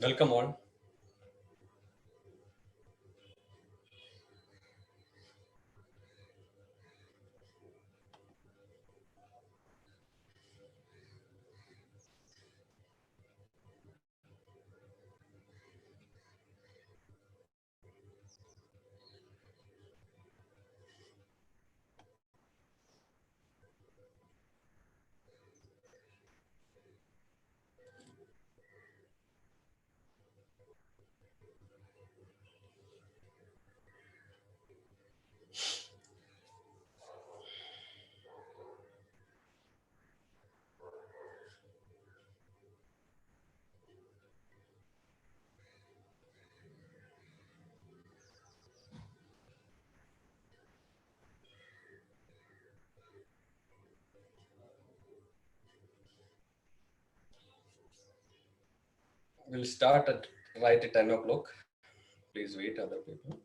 Welcome all. We'll start at right at 10 o'clock. Please wait other people.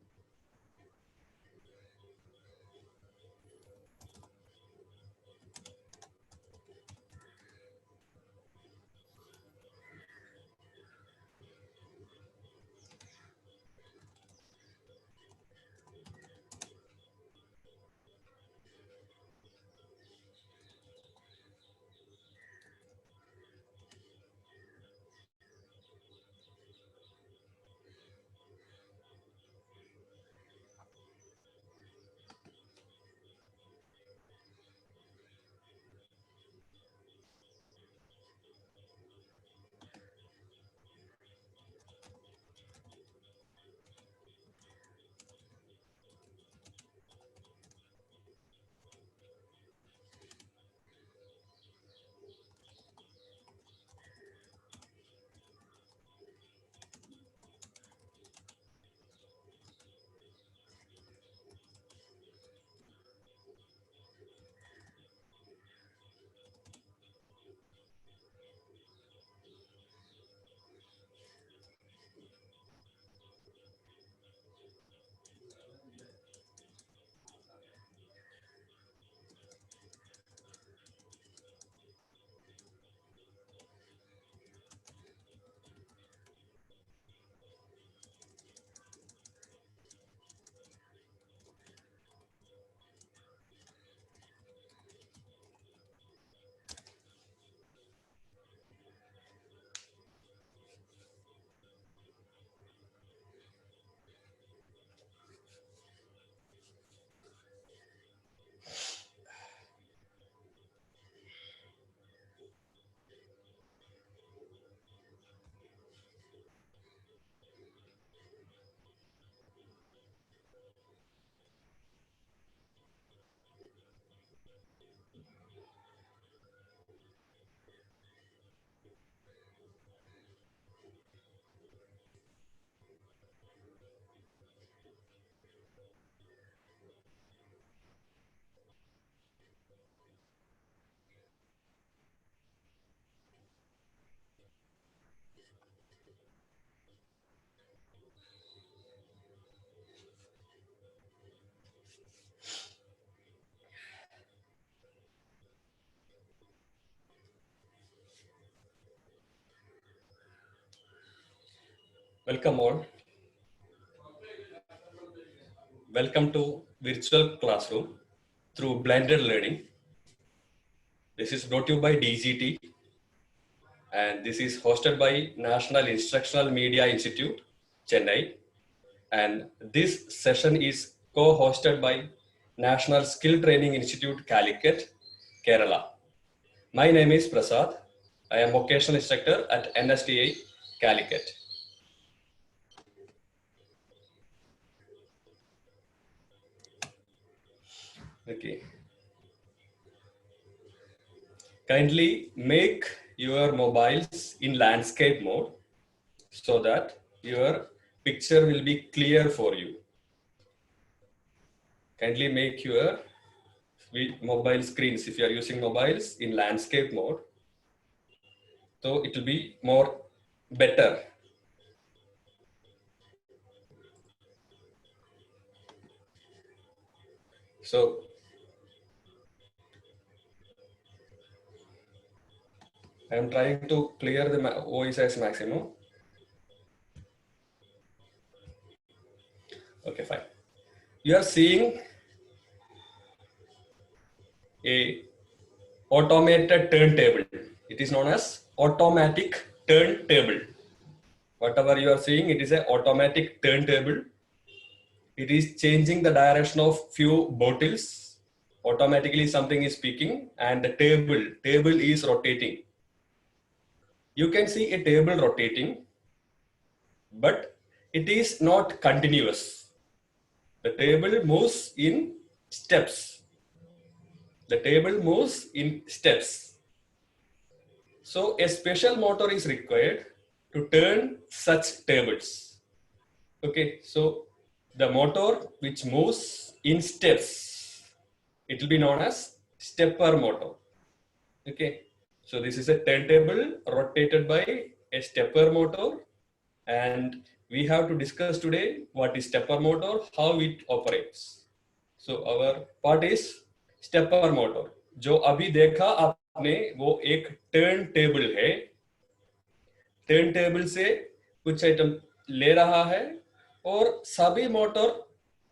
Welcome all. Welcome to virtual classroom through blended learning. This is brought to you by DGT and this is hosted by National Instructional Media Institute, Chennai. And this session is co-hosted by National Skill Training Institute, Calicut, Kerala. My name is Prasad. I am vocational instructor at NSTA, Calicut. Okay. Kindly make your mobiles in landscape mode so that your picture will be clear for you. Kindly make your mobile screens, if you are using mobiles, in landscape mode, so it will be more better. So I am trying to clear the voice as maximum. Okay, fine. You are seeing a automated turntable. It is known as automatic turntable. Whatever you are seeing, it is an automatic turntable. It is changing the direction of few bottles. Automatically something is speaking and the table is rotating. You can see a table rotating, but it is not continuous. The table moves in steps. The table moves in steps. So a special motor is required to turn such tables. Okay, so the motor which moves in steps, it will be known as stepper motor. Okay, so this is a turntable rotated by a stepper motor, and we have to discuss today what is stepper motor, how it operates. So our part is stepper motor. जो अभी देखा आपने वो एक turn table है. Turn table से कुछ item ले रहा है और सभी मोटर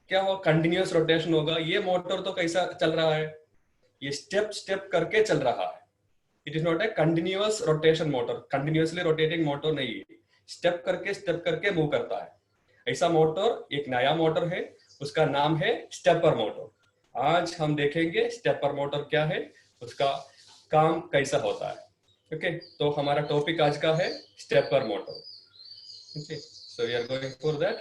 क्या हो कंटिन्यूअस रोटेशन होगा. ये मोटर तो कैसा चल रहा है, ये स्टेप स्टेप करके चल रहा है. It is not a continuous rotation motor. Continuously rotating motor नहीं है, स्टेप करके मूव करता है. ऐसा मोटर एक नया मोटर है, उसका नाम है स्टेपर मोटर. आज हम देखेंगे स्टेपर मोटर क्या है, उसका काम कैसा होता है. ओके, तो हमारा टॉपिक आज का है stepper motor. Okay, so we are going for that.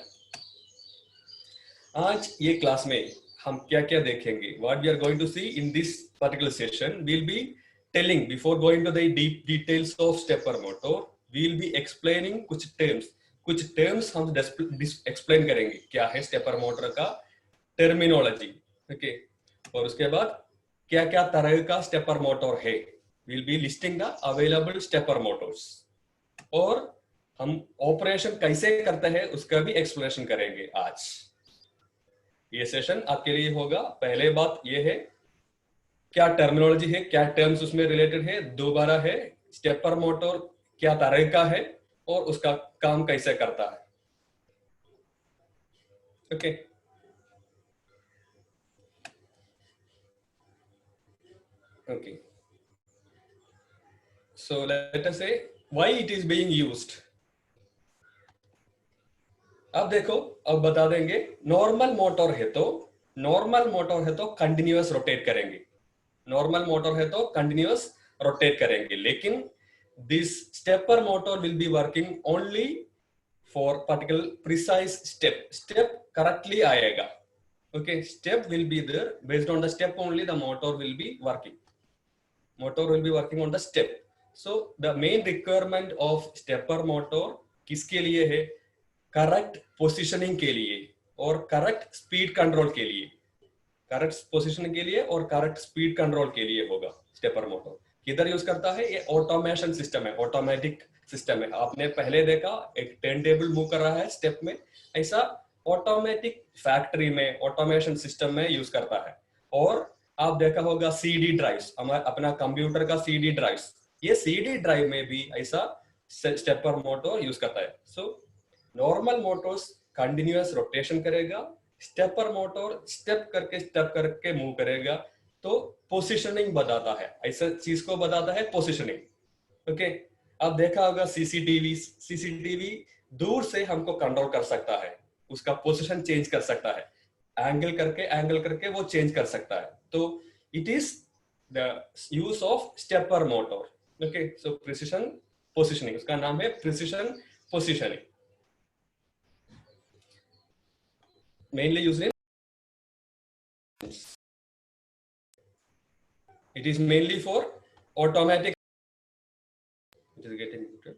आज ये क्लास में हम क्या क्या देखेंगे, what we are going to see in this particular session. We will be telling before going to the deep details of stepper motor. We will be explaining कुछ terms हम explain करेंगे क्या है स्टेपर मोटर का terminology. Okay, और उसके बाद क्या क्या तरह का स्टेपर मोटर है. Will be listing the available stepper Motors, और हम ऑपरेशन कैसे करते हैं उसका भी एक्सप्लेनेशन करेंगे आज. ये सेशन आपके लिए होगा. पहले बात ये है क्या टर्मिनोलॉजी है, क्या टर्म्स उसमें रिलेटेड है. दोबारा है स्टेपर मोटर क्या तरह का है और उसका काम कैसे करता है. Okay, okay, so let us say why it is being used. अब देखो, अब बता देंगे. नॉर्मल मोटर है तो कंटिन्यूअस रोटेट करेंगे. नॉर्मल मोटर है तो कंटिन्यूअस रोटेट करेंगे, लेकिन this stepper motor will be working only for particular precise step. Step correctly आएगा. Okay, step will be there. Based on the step only the motor will be working. Motor will be working on the step. So the main requirement of stepper motor किसके लिए है? Correct positioning के लिए और correct speed control के लिए. Correct positioning के लिए और करेक्ट स्पीड कंट्रोल के लिए होगा स्टेपर मोटर. किधर यूज करता है? ये ऑटोमेशन सिस्टम है, ऑटोमेटिक सिस्टम है. आपने पहले देखा एक टर्न टेबल मूव कर रहा है स्टेप में, ऐसा ऑटोमेटिक फैक्ट्री में ऑटोमेशन सिस्टम में यूज करता है. और आप देखा होगा सीडी ड्राइव्स, हमारा अपना कंप्यूटर का सीडी ड्राइव्स, ये सीडी ड्राइव में भी ऐसा स्टेपर मोटर यूज करता है. So normal Motors continuous rotation करेगा, स्टेपर मोटर स्टेप करके मूव करेगा. तो पोजिशनिंग बताता है, ऐसा चीज को बताता है पोजिशनिंग. ओके, आप देखा होगा सीसीटीवी दूर से हमको कंट्रोल कर सकता है, उसका पोजिशन चेंज कर सकता है, एंगल करके वो चेंज कर सकता है. तो it is the use of stepper motor. Okay, so precision positioning, उसका नाम है precision positioning. Mainly used in, it is mainly for automatic. It is getting muted.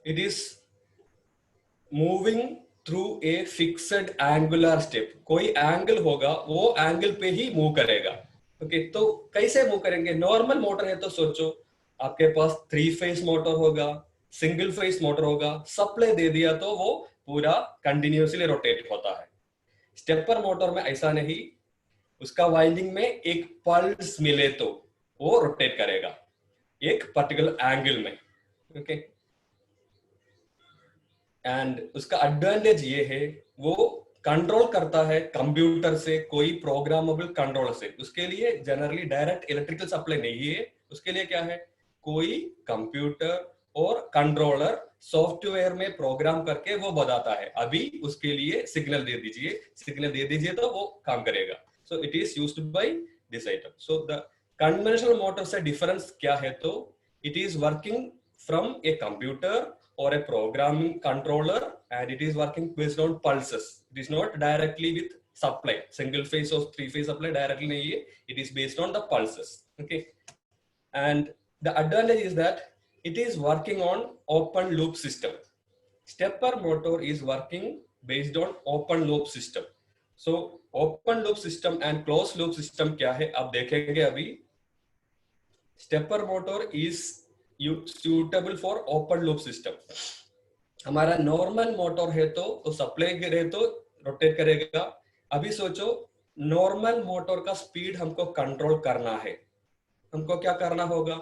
It is moving through a fixed angular step. कोई angle होगा, वो angle पे ही move करेगा. Okay, तो कैसे मूव करेंगे? नॉर्मल मोटर है तो सोचो आपके पास 3 फेज मोटर होगा, सिंगल फेज मोटर होगा, सप्लाई दे दिया तो वो पूरा कंटिन्यूअसली रोटेट होता है. स्टेपर मोटर में ऐसा नहीं, उसका वाइंडिंग में एक पल्स मिले तो वो रोटेट करेगा. एक पर्टिकुलर एंगल में, ओके। एंड उसका एडवांटेज ये है, वो कंट्रोल करता है कंप्यूटर से, कोई प्रोग्रामेबल कंट्रोलर से। उसके लिए जनरली डायरेक्ट इलेक्ट्रिकल सप्लाई नहीं है, उसके लिए क्या है, कोई कंप्यूटर और कंट्रोलर सॉफ्टवेयर में प्रोग्राम करके वो बताता है अभी उसके लिए सिग्नल दे दीजिए, सिग्नल दे दीजिए तो वो काम करेगा। सो it is used by this item. So the conventional motor से डिफरेंस क्या है, तो it is working from a computer or a programming controller, and it is working based on pulses. It is not directly with supply, single phase or three phase supply directly nahi hai. It is based on the pulses, okay. And the advantage is that it is working on open loop system. Stepper motor is working based on open loop system. So open loop system and closed loop system क्या है आप देखेंगे अभी। Stepper motor is suitable for open loop system. हमारा normal motor है तो supply करे तो रोटेट करेगा। अभी सोचो नॉर्मल मोटर का स्पीड हमको कंट्रोल करना है, हमको क्या करना होगा,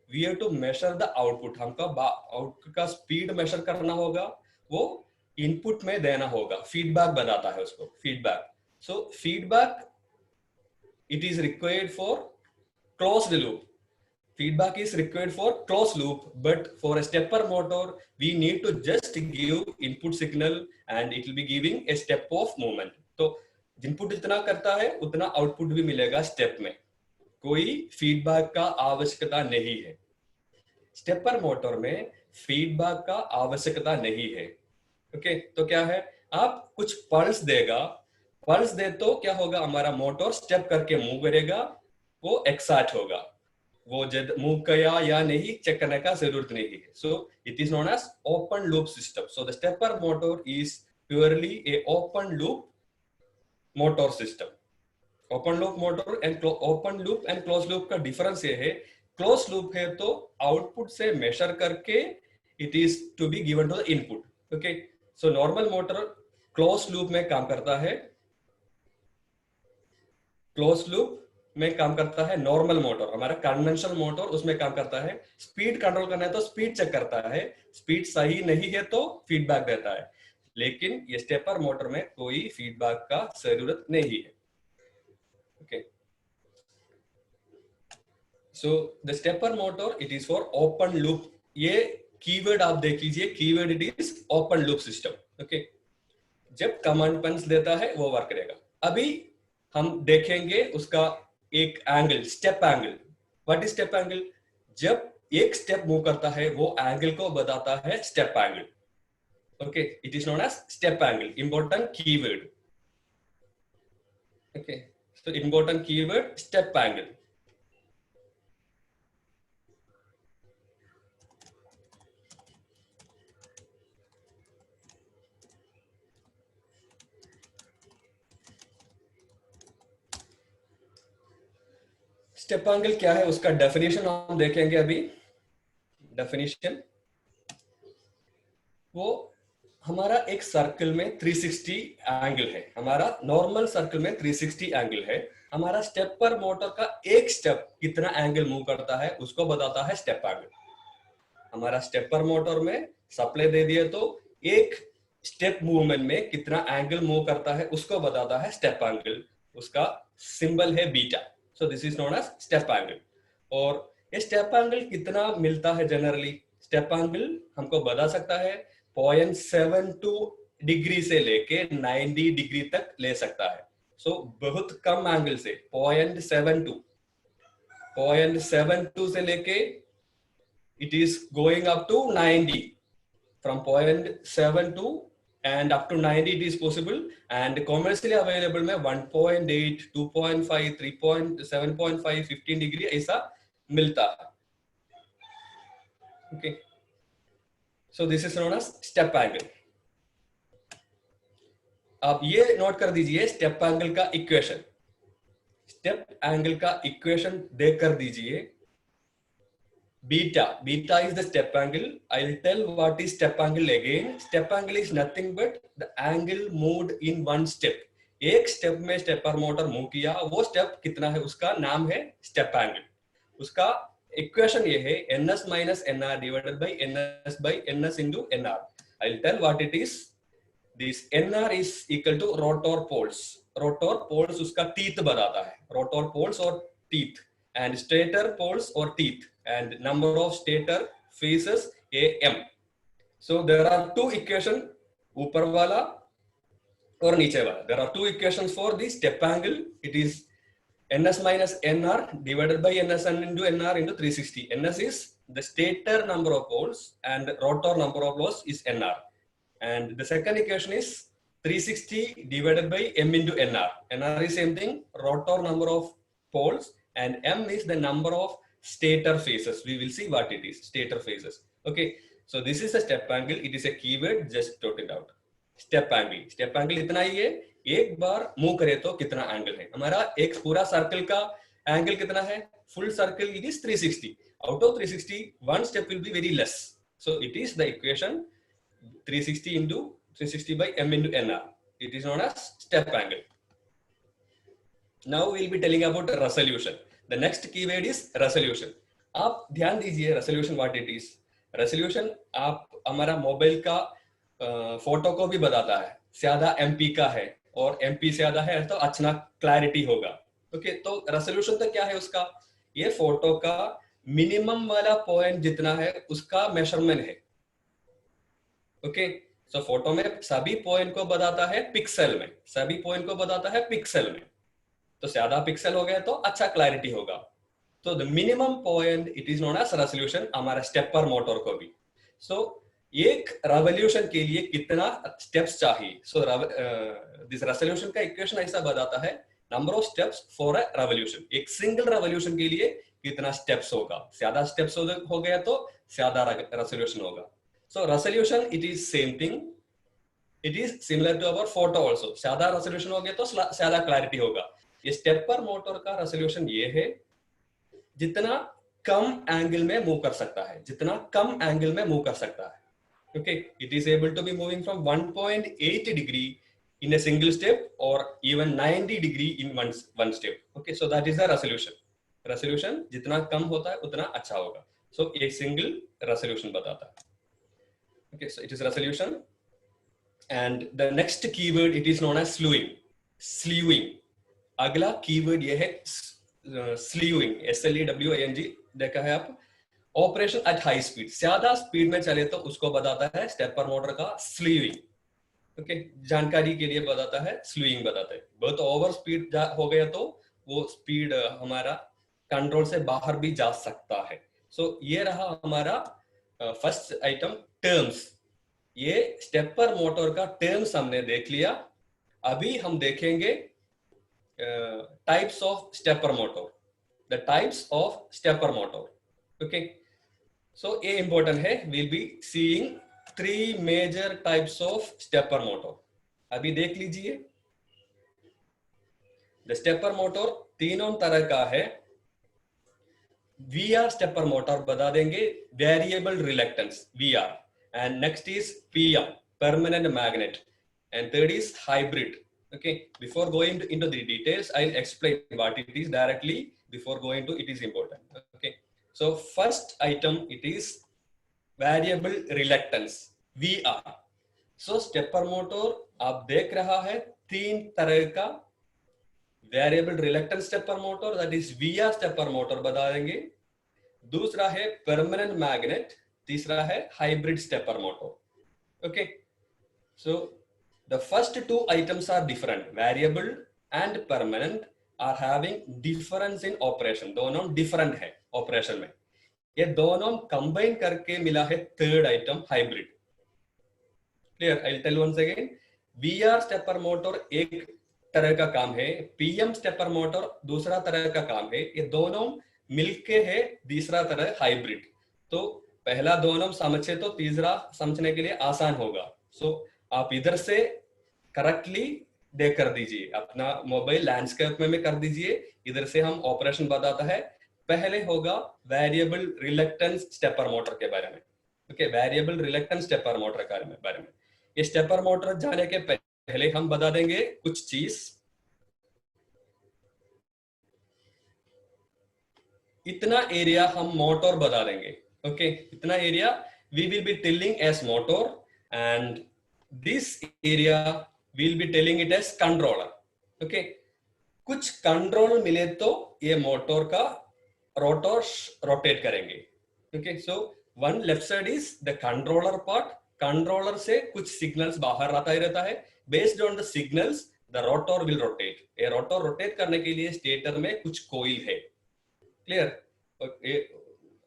we have to measure the output. हमको आउटपुट का स्पीड मेजर करना होगा, वो इनपुट में देना होगा, फीडबैक बताता है उसको, feedback. So feedback it is required for closed loop, feedback is required for closed loop, but for a stepper motor we need to just give input signal and it will be giving a step of movement. तो input जितना करता है उतना output भी मिलेगा step में, कोई feedback का आवश्यकता नहीं है। स्टेपर मोटर में फीडबैक का आवश्यकता नहीं है, ओके। तो क्या है, आप कुछ पल्स देगा, पल्स दे तो क्या होगा, हमारा मोटर स्टेप करके मूव करेगा, वो एक्साइट होगा, वो जब मूव किया या नहीं चेक करने का जरूरत नहीं है। So it is known as open loop system. So the stepper motor is purely a open loop motor system. Open loop motor and open loop and close loop का डिफरेंस ये है, क्लोज लूप है तो output से measure करके it is to be given to the input, okay. So normal motor close loop में काम करता है, क्लोज लूप में काम करता है नॉर्मल मोटर, हमारा कन्वेंशनल मोटर उसमें काम करता है स्पीड कंट्रोल करना है तो स्पीड चेक करता है, स्पीड सही नहीं है तो फीडबैक देता है। लेकिन ये स्टेपर मोटर में कोई फीडबैक का जरूरत नहीं है, okay. So the stepper motor it is for open loop. ये कीवर्ड आप देख लीजिए, keyword it is open loop system, okay. जब कमांड पंच देता है वो वर्क करेगा। अभी हम देखेंगे उसका एक angle, step angle. What is step angle, जब एक स्टेप मूव करता है वो एंगल को बताता है step angle, okay. It is known as step angle, important keyword, okay. तो important keyword step angle. Step angle क्या है, उसका डेफिनेशन हम देखेंगे अभी। डेफिनेशन, वो हमारा एक सर्कल में 360 एंगल है, हमारा नॉर्मल सर्कल में 360 एंगल है। हमारा स्टेपर मोटर का एक स्टेप कितना एंगल मूव करता है उसको बताता है स्टेप एंगल। हमारा स्टेपर मोटर में सप्लाई दे दिया तो एक स्टेप मूवमेंट में कितना एंगल मूव करता है उसको बताता है स्टेप एंगल, उसका सिंबल है beta. So this is known as step angle. और ये स्टेप एंगल कितना मिलता है, जनरली स्टेप एंगल हमको बता सकता है 0.72 डिग्री से लेके 90 डिग्री तक ले सकता है। सो बहुत कम एंगल से 0.72 से लेके it is going up to 90, from 0.72 and up to 90 it is possible, and commercially available में 1.8, 2.5, 3.7.5, 15 डिग्री ऐसा मिलता है, okay. So this is known as step angle. आप ये नोट कर दीजिए स्टेप एंगल का इक्वेशन, स्टेप एंगल का इक्वेशन देख कर दीजिए। Beta is the step angle. I'll tell what is step angle again. Step angle is nothing but the angle moved in one step. एक स्टेप में stepper motor move किया, वो step कितना है उसका नाम है स्टेप एंगल। उसका इक्वेशन ये है ns minus nr divided by ns by ns into nr. I'll tell what it is. This nr is equal to rotor poles. Rotor poles उसका teeth बताता है, rotor poles और teeth, and stator poles or teeth, and number of stator faces am. So there are two equation, ऊपर वाला और नीचे वाला. There are two equations for the step angle. It is ns minus nr divided by ns into nr into 360. ns is the stator number of poles and rotor number of poles is nr. And the second equation is 360 divided by m into nr. nr is same thing, rotor number of poles, and m is the number of stator phases. We will see what it is, stator phases. Okay, so this is a step angle. It is a keyword, just note it out. Step angle इतना ही है, एक बार move करे तो कितना angle है. हमारा एक पूरा सर्कल का एंगल कितना है, full circle it is 360. Out of 360 one step will be very less. So it is the equation 360 into 360 by m into nr. It is known as step angle. Now we will be telling about resolution. The next keyword is resolution. आप ध्यान दीजिए resolution what it is. Resolution आप हमारा mobile का photo को भी बताता है. ज्यादा एमपी का है और एमपी ज्यादा है तो अच्छा क्लैरिटी होगा. ओके, तो रेजोल्यूशन तो क्या है उसका, ये फोटो का मिनिमम वाला पॉइंट जितना है उसका मेजरमेंट है. ओके, सो फोटो में सभी पॉइंट को बताता है पिक्सल में, सभी पॉइंट को बताता है पिक्सल में. तो ज्यादा पिक्सल हो गया तो अच्छा क्लैरिटी होगा. तो the minimum point it is known as resolution, हमारा स्टेपर मोटर को भी. सो एक रेवोल्यूशन के लिए कितना स्टेप्स चाहिए. सो दिस रेजोल्यूशन का इक्वेशन ऐसा बताता है number of steps for a revolution. एक सिंगल रेवोल्यूशन के लिए कितना स्टेप्स होगा, ज्यादा स्टेप्स हो गया तो ज्यादा रेजोल्यूशन होगा. So resolution it is same thing, it is similar to our photo also. ज्यादा रेजोल्यूशन हो गया तो ज्यादा क्लैरिटी होगा. ये स्टेपर मोटर का रेजोल्यूशन ये है जितना कम एंगल में मूव कर सकता है, जितना कम एंगल में मूव कर सकता है. Okay, it is able to be moving from 1.8 degree in a single step or even 90 degree in one step. Okay, so that is the resolution. Resolution जितना कम होता है उतना अच्छा होगा. So एक single resolution बताता है. Okay, so it is resolution. And the next keyword it is known as slewing. Slewing. अगला keyword ये है slewing. SLEWING देखा है आप. ऑपरेशन एट हाई स्पीड, ज्यादा स्पीड में चले तो उसको बताता है स्टेपर मोटर का स्लीविंग. ओके, जानकारी के लिए बताता है, स्लीविंग बताता है. बहुत ओवर स्पीड हो गया तो वो स्पीड हमारा कंट्रोल से बाहर भी जा सकता है. सो ये रहा हमारा फर्स्ट आइटम, टर्म्स. ये स्टेपर मोटर का टर्म्स हमने देख लिया. अभी हम देखेंगे types of stepper motor, the types of stepper motor. Okay, so a important है, we'll be seeing three major types of stepper motor. अभी देख लीजिए. the stepper motor तीनों तरह का है. VR stepper motor बता देंगे, variable reluctance VR, and next is PM, permanent magnet, and third is hybrid. Okay, before going into the details I'll explain what it is directly. Before going to it is important. Okay, so first item it is variable reluctance VR. so stepper motor आप देख रहा है तीन तरह का variable reluctance stepper motor, that is VR stepper motor बता देंगे. दूसरा है permanent magnet, तीसरा है hybrid stepper motor. okay, so the first two items are different. variable and permanent are having difference in operation. दोनों different है operation में. ये दोनों कंबाइन करके मिला है third item, hybrid. Clear? I will tell once again. VR stepper motor एक तरह का काम है, पीएम स्टेपर मोटर दूसरा तरह का काम है. ये दोनों मिलके है तीसरा तरह हाइब्रिड. तो पहला दोनों समझे तो तीसरा समझने के लिए आसान होगा. सो आप इधर से करेक्टली देख कर दीजिए, अपना मोबाइल लैंडस्केप में कर दीजिए. इधर से हम ऑपरेशन बताता है. पहले होगा वेरिएबल रिलक्टेंस स्टेपर मोटर के बारे में. Okay, variable reluctance stepper motor के बारे में. ये स्टेपर मोटर जाने के पहले हम बता देंगे कुछ चीज. इतना एरिया हम मोटर बता देंगे. ओके, इतना area we will be telling as motor and this area will be telling it as controller. Okay, कुछ कंट्रोल मिले तो ये मोटर का रोटर रोटेट करेंगे. Okay, so one left side is the controller part. Controller से कुछ signals बाहर आता ही रहता है. Based on the signals the rotor will rotate. ये रोटर रोटेट करने के लिए स्टेटर में कुछ कोइल है. क्लियर?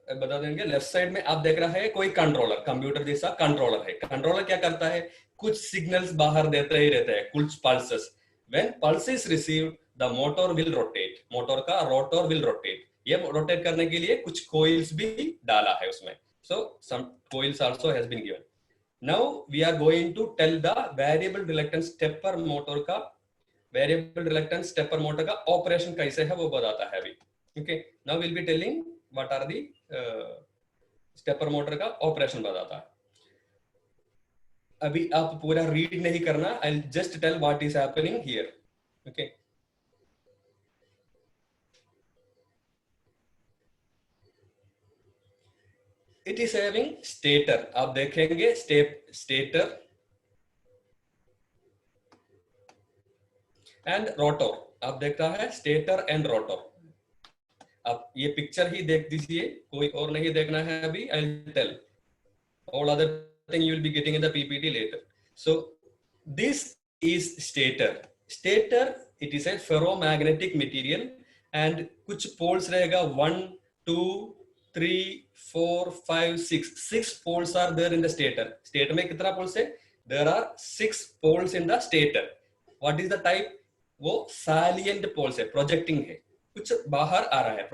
बता देंगे. लेफ्ट साइड में आप देख रहा है कोई कंट्रोलर, कंप्यूटर जैसा कंट्रोलर है. कंट्रोलर क्या करता है? कुछ सिग्नल्स बाहर देते ही रहते हैं, कुछ pulses. When pulse is received the motor will rotate. Motor का रोटर विल रोटेट. ये रोटेट करने के लिए कुछ कोइल्स भी डाला है उसमें. So some coils also has been given. Now we are going to tell the variable reluctance stepper motor का. वेरिएबल रिलक्टेंस स्टेपर मोटर का ऑपरेशन कैसे है वो बताता है अभी. Okay, now will be telling what are the stepper motor का operation बताता है. अभी आप पूरा रीड नहीं करना. I will just tell what is happening here. Okay, it is having stator. आप देखेंगे स्टेटर एंड रोटर. आप देख रहा है स्टेटर एंड रोटर. आप ये पिक्चर ही देख दीजिए, कोई और नहीं देखना है अभी. I will tell all other thing you will be getting in the PPT later. So this is stator. Stator, it is a ferromagnetic material and कुछ poles रहेगा. 1 2 3 4 5 6. 6 poles are there in the stator. Stator में कितना poles है? There are 6 poles in the stator. What is the type? वो salient poles है, projecting है, कुछ बाहर आ रहा है.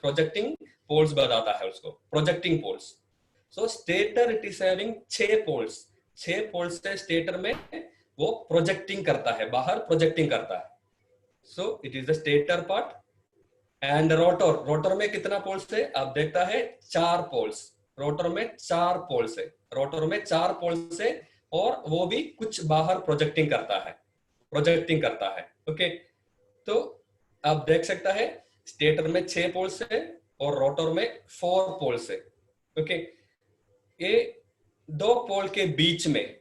projecting poles बताता है उसको, projecting poles. So stator it is having 6 poles. 6 poles से stator में वो projecting करता है, बाहर projecting करता है. So it is the stator part. And rotor में कितना poles है? आप देखता है 4 poles. rotor में 4 poles है. rotor में 4 poles है और वो भी कुछ बाहर projecting करता है. ओके, तो आप देख सकता है stator में 6 poles है और rotor में 4 poles है. ओके, ये दो पोल के बीच में,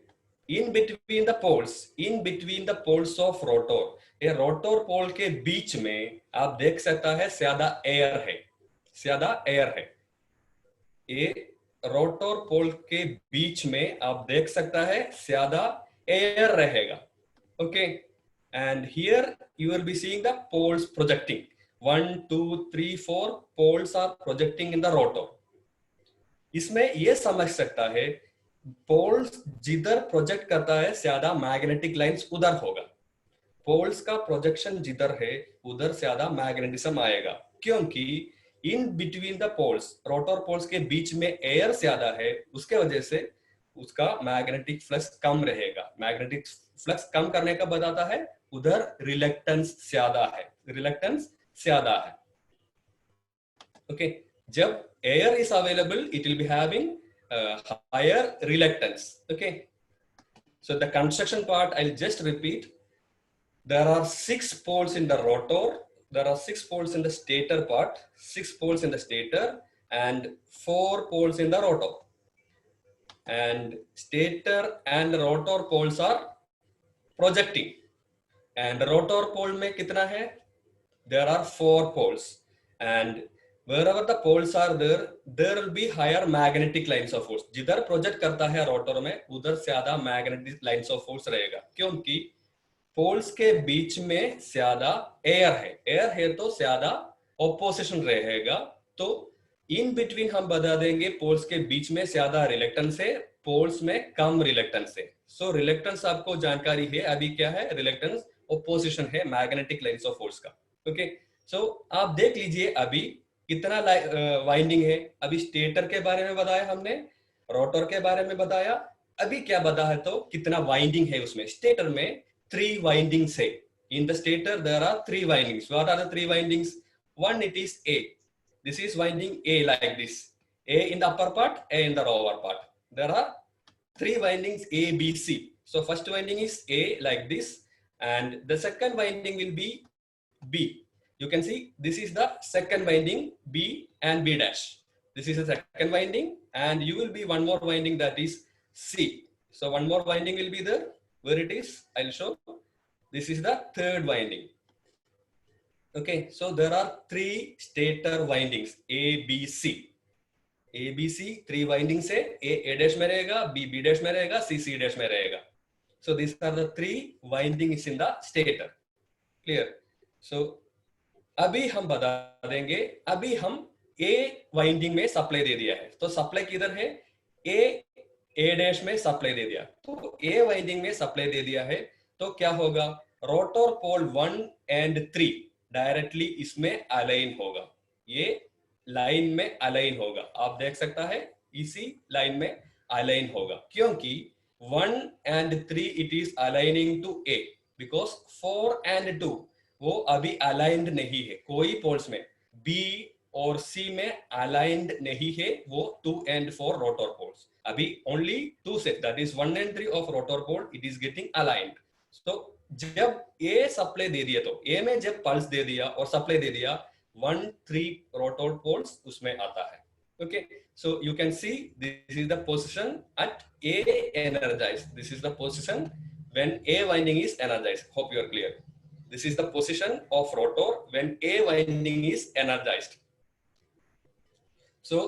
in between the poles of rotor, ये रोटर पोल के बीच में आप देख सकता है ज्यादा एयर है. ये रोटर पोल के बीच में आप देख सकता है ज्यादा एयर रहेगा. Okay, and here you will be seeing the poles projecting. 1 2 3 4 poles are projecting in the rotor. इसमें ये समझ सकता है पोल्स जिधर प्रोजेक्ट करता है ज्यादा मैग्नेटिक लाइंस उधर होगा. पोल्स का प्रोजेक्शन जिधर है उधर ज्यादा मैग्नेटिज्म आएगा, क्योंकि in between the poles, rotor poles के बीच में एयर ज्यादा है, उसके वजह से उसका मैग्नेटिक फ्लक्स कम रहेगा. मैग्नेटिक फ्लक्स कम करने का बताता है उधर रिलक्टेंस ज्यादा है. ओके, जब air is available, it will be having higher reluctance. Okay, so the construction part I'll just repeat. There are 6 poles in the rotor, there are 6 poles in the stator part, 6 poles in the stator and 4 poles in the rotor. And stator and rotor poles are projecting. And rotor pole में कितना है? There are 4 poles. And wherever the poles are there will be higher magnetic lines of force. जिधर project करता है rotor में उधर ज्यादा magnetic lines of force रहेगा, क्योंकि पोल्स के बीच में ज्यादा एयर है तो ज्यादा ऑपोजिशन रहेगा. तो इन बिटवीन हम बता देंगे पोल्स के बीच में ज्यादा रिलक्टेंस है, पोल्स में कम रिलक्टेंस है. सो रिलक्टेंस आपको जानकारी है अभी क्या है? रिलक्टेंस ऑपोजिशन है मैग्नेटिक लाइंस ऑफ फोर्स का. ओके, सो आप देख लीजिए अभी कितना वाइंडिंग है. अभी स्टेटर के बारे में बताया हमने, रोटर के बारे में बताया, अभी क्या बता है तो कितना वाइंडिंग है उसमें. स्टेटर में 3 वाइंडिंग्स है. In the stator there are 3 windings. What are the 3 windings? One, it is A. This is winding A like this. A in the upper part, A in the lower part. There are 3 windings A, B, C. So first winding is A like this, and the second winding will be B. you can see this is the second winding B and B dash. This is the second winding, and you will be one more winding, that is C. So one more winding will be there. Where it is, I'll show. This is the third winding. Okay, so there are three stator windings A, B, C. A, B, C, three windings है. A dash में रहेगा, B dash में रहेगा, C dash में रहेगा. So these are the three windings in the stator. Clear? So अभी हम बता देंगे, अभी हम A वाइंडिंग में सप्लाई दे दिया है. तो सप्लाई किधर है? A डैश में सप्लाई दे दिया. तो A वाइंडिंग में सप्लाई दे दिया है, तो क्या होगा? रोटर पोल 1 एंड 3 डायरेक्टली इसमें अलाइन होगा. ये लाइन में अलाइन होगा. आप देख सकता है इसी लाइन में अलाइन होगा, क्योंकि 1 and 3 it is aligning to A, because 4 and 2 वो अभी अलाइंड नहीं है. कोई पोल्स में B और C में अलाइंड नहीं है. वो 2 and 4 रोटर पोल्स अभी ओनली 2 से, that is 1 and 3 of rotor pole it is getting aligned. तो जब A सप्लाई दे दिया, तो A में जब पल्स दे दिया और सप्लाई दे दिया, 1, 3 रोटर पोल्स उसमें आता है. Okay, so you can see this is the position at A energized. This is the position when A winding is energized. Hope you are clear. This is the position of rotor when A winding is energized. So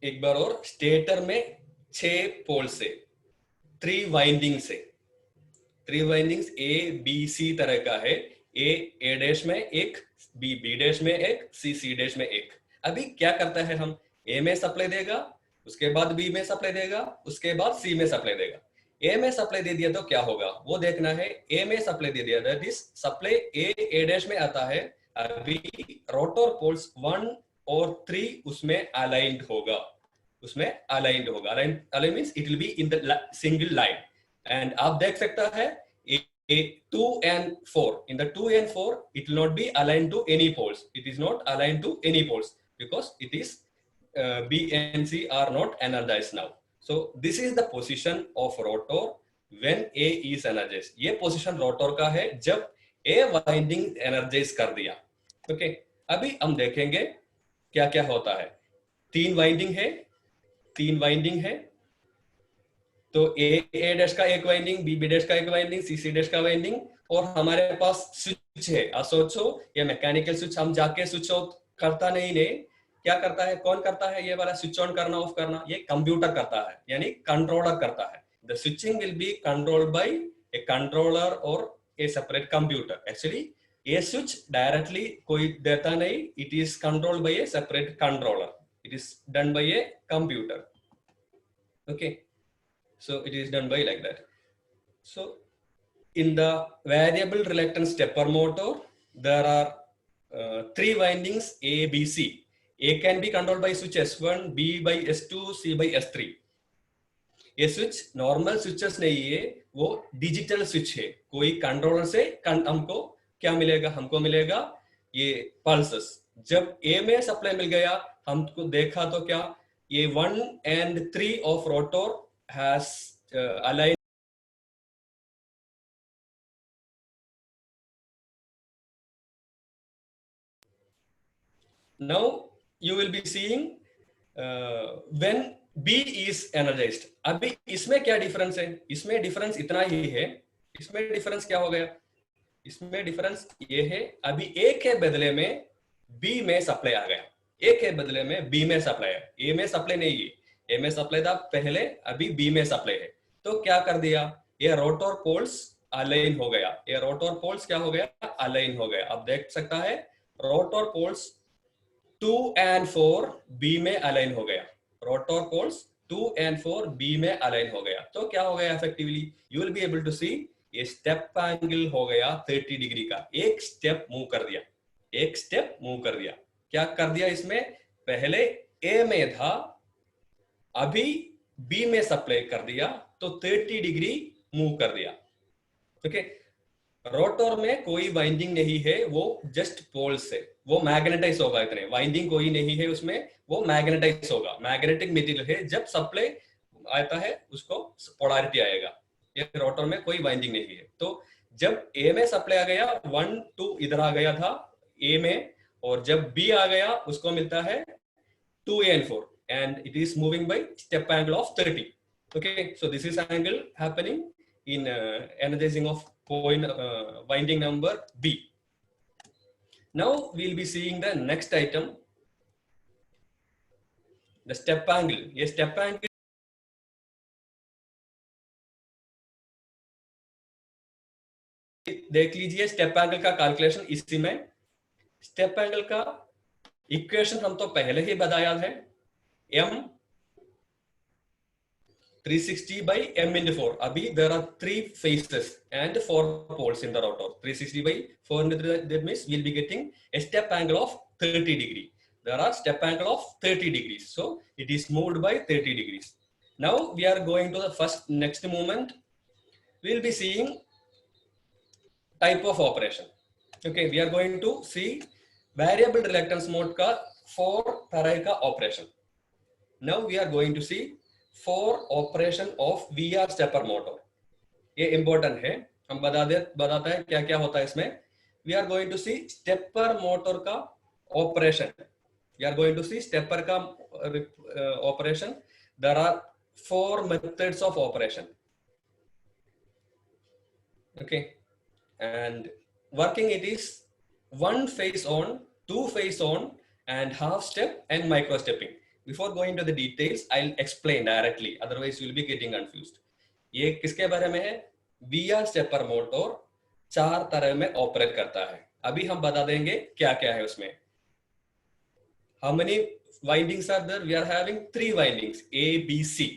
एक बार और, stator में 6 पोल से 3 winding से 3 windings A, B, C तरह का है. A dash में एक, B डैश में एक, C डैश में एक. अभी क्या करता है, हम A में सप्लाई देगा, उसके बाद B में सप्लाई देगा, उसके बाद C में सप्लाई देगा. A में सप्लाई दे दिया तो क्या होगा वो देखना है. A में सप्लाई दे दिया, that is supply A dash में आता है. अभी रोटर पोल्स 1 और 3 उसमें अलाइंड होगा. उसमें अलाइंड होगा. Align means it will be in the single line. And आप देख सकता है 2 and 4. In the 2 and 4, it will not be aligned to any poles. It is not aligned to any poles because it is B and C are not energized now. So this is the position of rotor when A is energized. ये position rotor का है जब A winding energize कर दिया. Okay, अभी हम देखेंगे क्या क्या होता है. 3 winding है, तो A डैश का एक वाइंडिंग, B डैश का एक वाइंडिंग, C डैश का वाइंडिंग, और हमारे पास स्विच है. सोचो ये मैकेनिकल स्विच हम जाके स्विच ऑफ करता नहीं ने, क्या करता है, कौन करता है ये वाला स्विच ऑन करना ऑफ करना? ये कंप्यूटर करता है, यानी कंट्रोलर करता है. The switching will be controlled by A controller और ए सेपरेट कंप्यूटर. एक्चुअली ये स्विच डायरेक्टली कोई देता नहीं, it is controlled by A separate controller. It is done by a computer. Okay, so it is done by like that. So in the variable reluctance stepper motor there are 3 windings A, B, C. A can be controlled by switch S1, B by S2, C by S3. ये switch normal switches नहीं है, वो digital switch है. कोई controller से हमको क्या मिलेगा, हमको मिलेगा ये पल्सेस. जब A में सप्लाई मिल गया, हमको देखा तो क्या, ये 1 and 3 of rotor has aligned. Now you will be seeing when B is energized. अभी इसमें क्या डिफरेंस है? इसमें डिफरेंस इतना ही है. इसमें डिफरेंस क्या हो गया? इसमें डिफरेंस ये है, अभी A के बदले में B में सप्लाई आ गया. A के बदले में B में सप्लाई है. A में सप्लाई नहीं है, A में सप्लाई था पहले, अभी B में सप्लाई है. तो क्या कर दिया, ये रोटर पोल्स अलाइन हो गया. ये रोटर पोल्स क्या हो गया, अलाइन हो गया. आप देख सकता है रोटर पोल्स 2 and 4 B में अलाइन हो गया. रोटर पोल्स 2 and 4 B में अलाइन हो गया. तो क्या हो गया effectively, you will be able to see ये स्टेप एंगल हो गया 30 डिग्री का. एक स्टेप मूव कर दिया, एक स्टेप मूव कर दिया. क्या कर दिया इसमें, पहले A में था, अभी B में सप्लाई कर दिया, तो 30 डिग्री मूव कर दिया. ओके, रोटर में कोई वाइंडिंग नहीं है, वो जस्ट पोल से वो मैग्नेटाइज होगा. इतने वाइंडिंग कोई नहीं है उसमें, वो मैग्नेटाइज होगा. मैग्नेटिक मटेरियल है, जब सप्लाई आता है उसको पोलैरिटी आएगा. ये रोटर में कोई वाइंडिंग नहीं है. तो जब A में सप्लाई आ गया, 1, 2 इधर आ गया था, ए में, और जब बी आ गया उसको मिलता है 2a and 4, and it is moving by step angle of 30. Okay, so this is angle happening in energizing of point winding number B. Now we'll be seeing the next item, the step angle. ये step angle देख लीजिए, step angle का calculation इसी में। Step angle का equation हम तो पहले ही बताया है, m 360 by m into 4. अभी there are 3 faces and 4 poles in the rotor. 360 by 4 into 3, that means we'll be getting a step angle of 30 degree. There are step angle of 30 degrees, so it is moved by 30 degrees. Now we are going to the next movement. We'll be seeing type of operation. Okay, we are going to see variable reluctance mode का 4 तरह का operation. Now we are going to see 4 operation of VR stepper motor. ये important है, हम बताते हैं क्या क्या होता है इसमें. We are going to see stepper motor का operation. We are going to see stepper का operation. There are 4 methods of operation. Okay, and working it is 1 phase on, 2 phase on, and half step and micro stepping. Before going to the details, I'll explain directly. Otherwise, you'll be getting confused. ये किसके बारे में है? VR stepper motor 4 तरह में operate करता है. अभी हम बता देंगे क्या क्या है उसमें. How many windings are there? We are having 3 windings, A, B, C.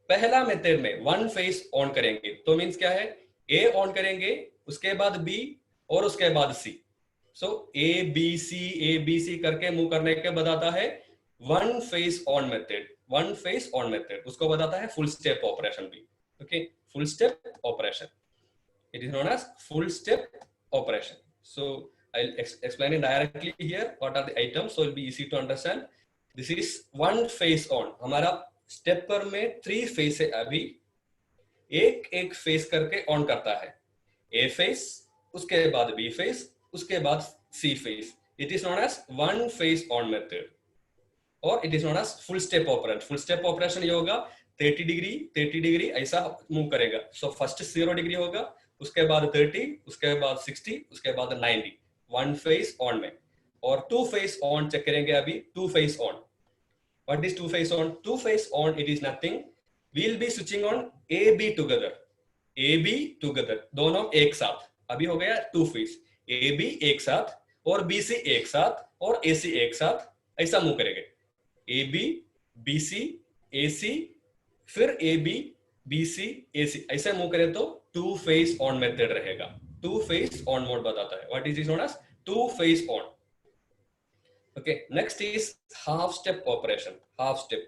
पहला मेथड में 1 फेस ऑन करेंगे, तो मीन्स क्या है? A ऑन करेंगे, उसके बाद B और उसके बाद C. So A B C करके मूव करने के बताता है 1 phase on method. 1 phase on method उसको बताता है फुल स्टेप ऑपरेशन भी. Okay, full step operation, it is known as full step operation. So I'll explain it directly here. What are the items? So it'll be easy to understand. This is 1 phase on. हमारा stepper में 3 face है. अभी एक face करके on करता है. A face, उसके बाद B फेस, उसके बाद C face. It is known as 1 phase on method, or it is known as full step operation. Full step operation ये होगा 30 डिग्री ऐसा मूव करेगा. सो फर्स्ट 0 डिग्री होगा, उसके बाद 30, उसके बाद 60, उसके बाद 90. 1 फेस ऑन में. और 2 फेस ऑन चेक करेंगे अभी. 2 face on. What is 2 phase on? 2 phase on, it is nothing. We'll be switching on A, B together. A, B together. दोनों एक साथ. अभी हो गया 2 phase. A, B एक साथ और B, C एक साथ और A, C एक साथ. ऐसा मूव करेंगे. A, B, B, C, A, C, फिर A, B, B, C, A, C. ऐसा मूव करें तो 2 phase on method रहेगा. 2 phase on mode बताता है. What is known as 2 phase on? Okay, next is half step operation. Half step.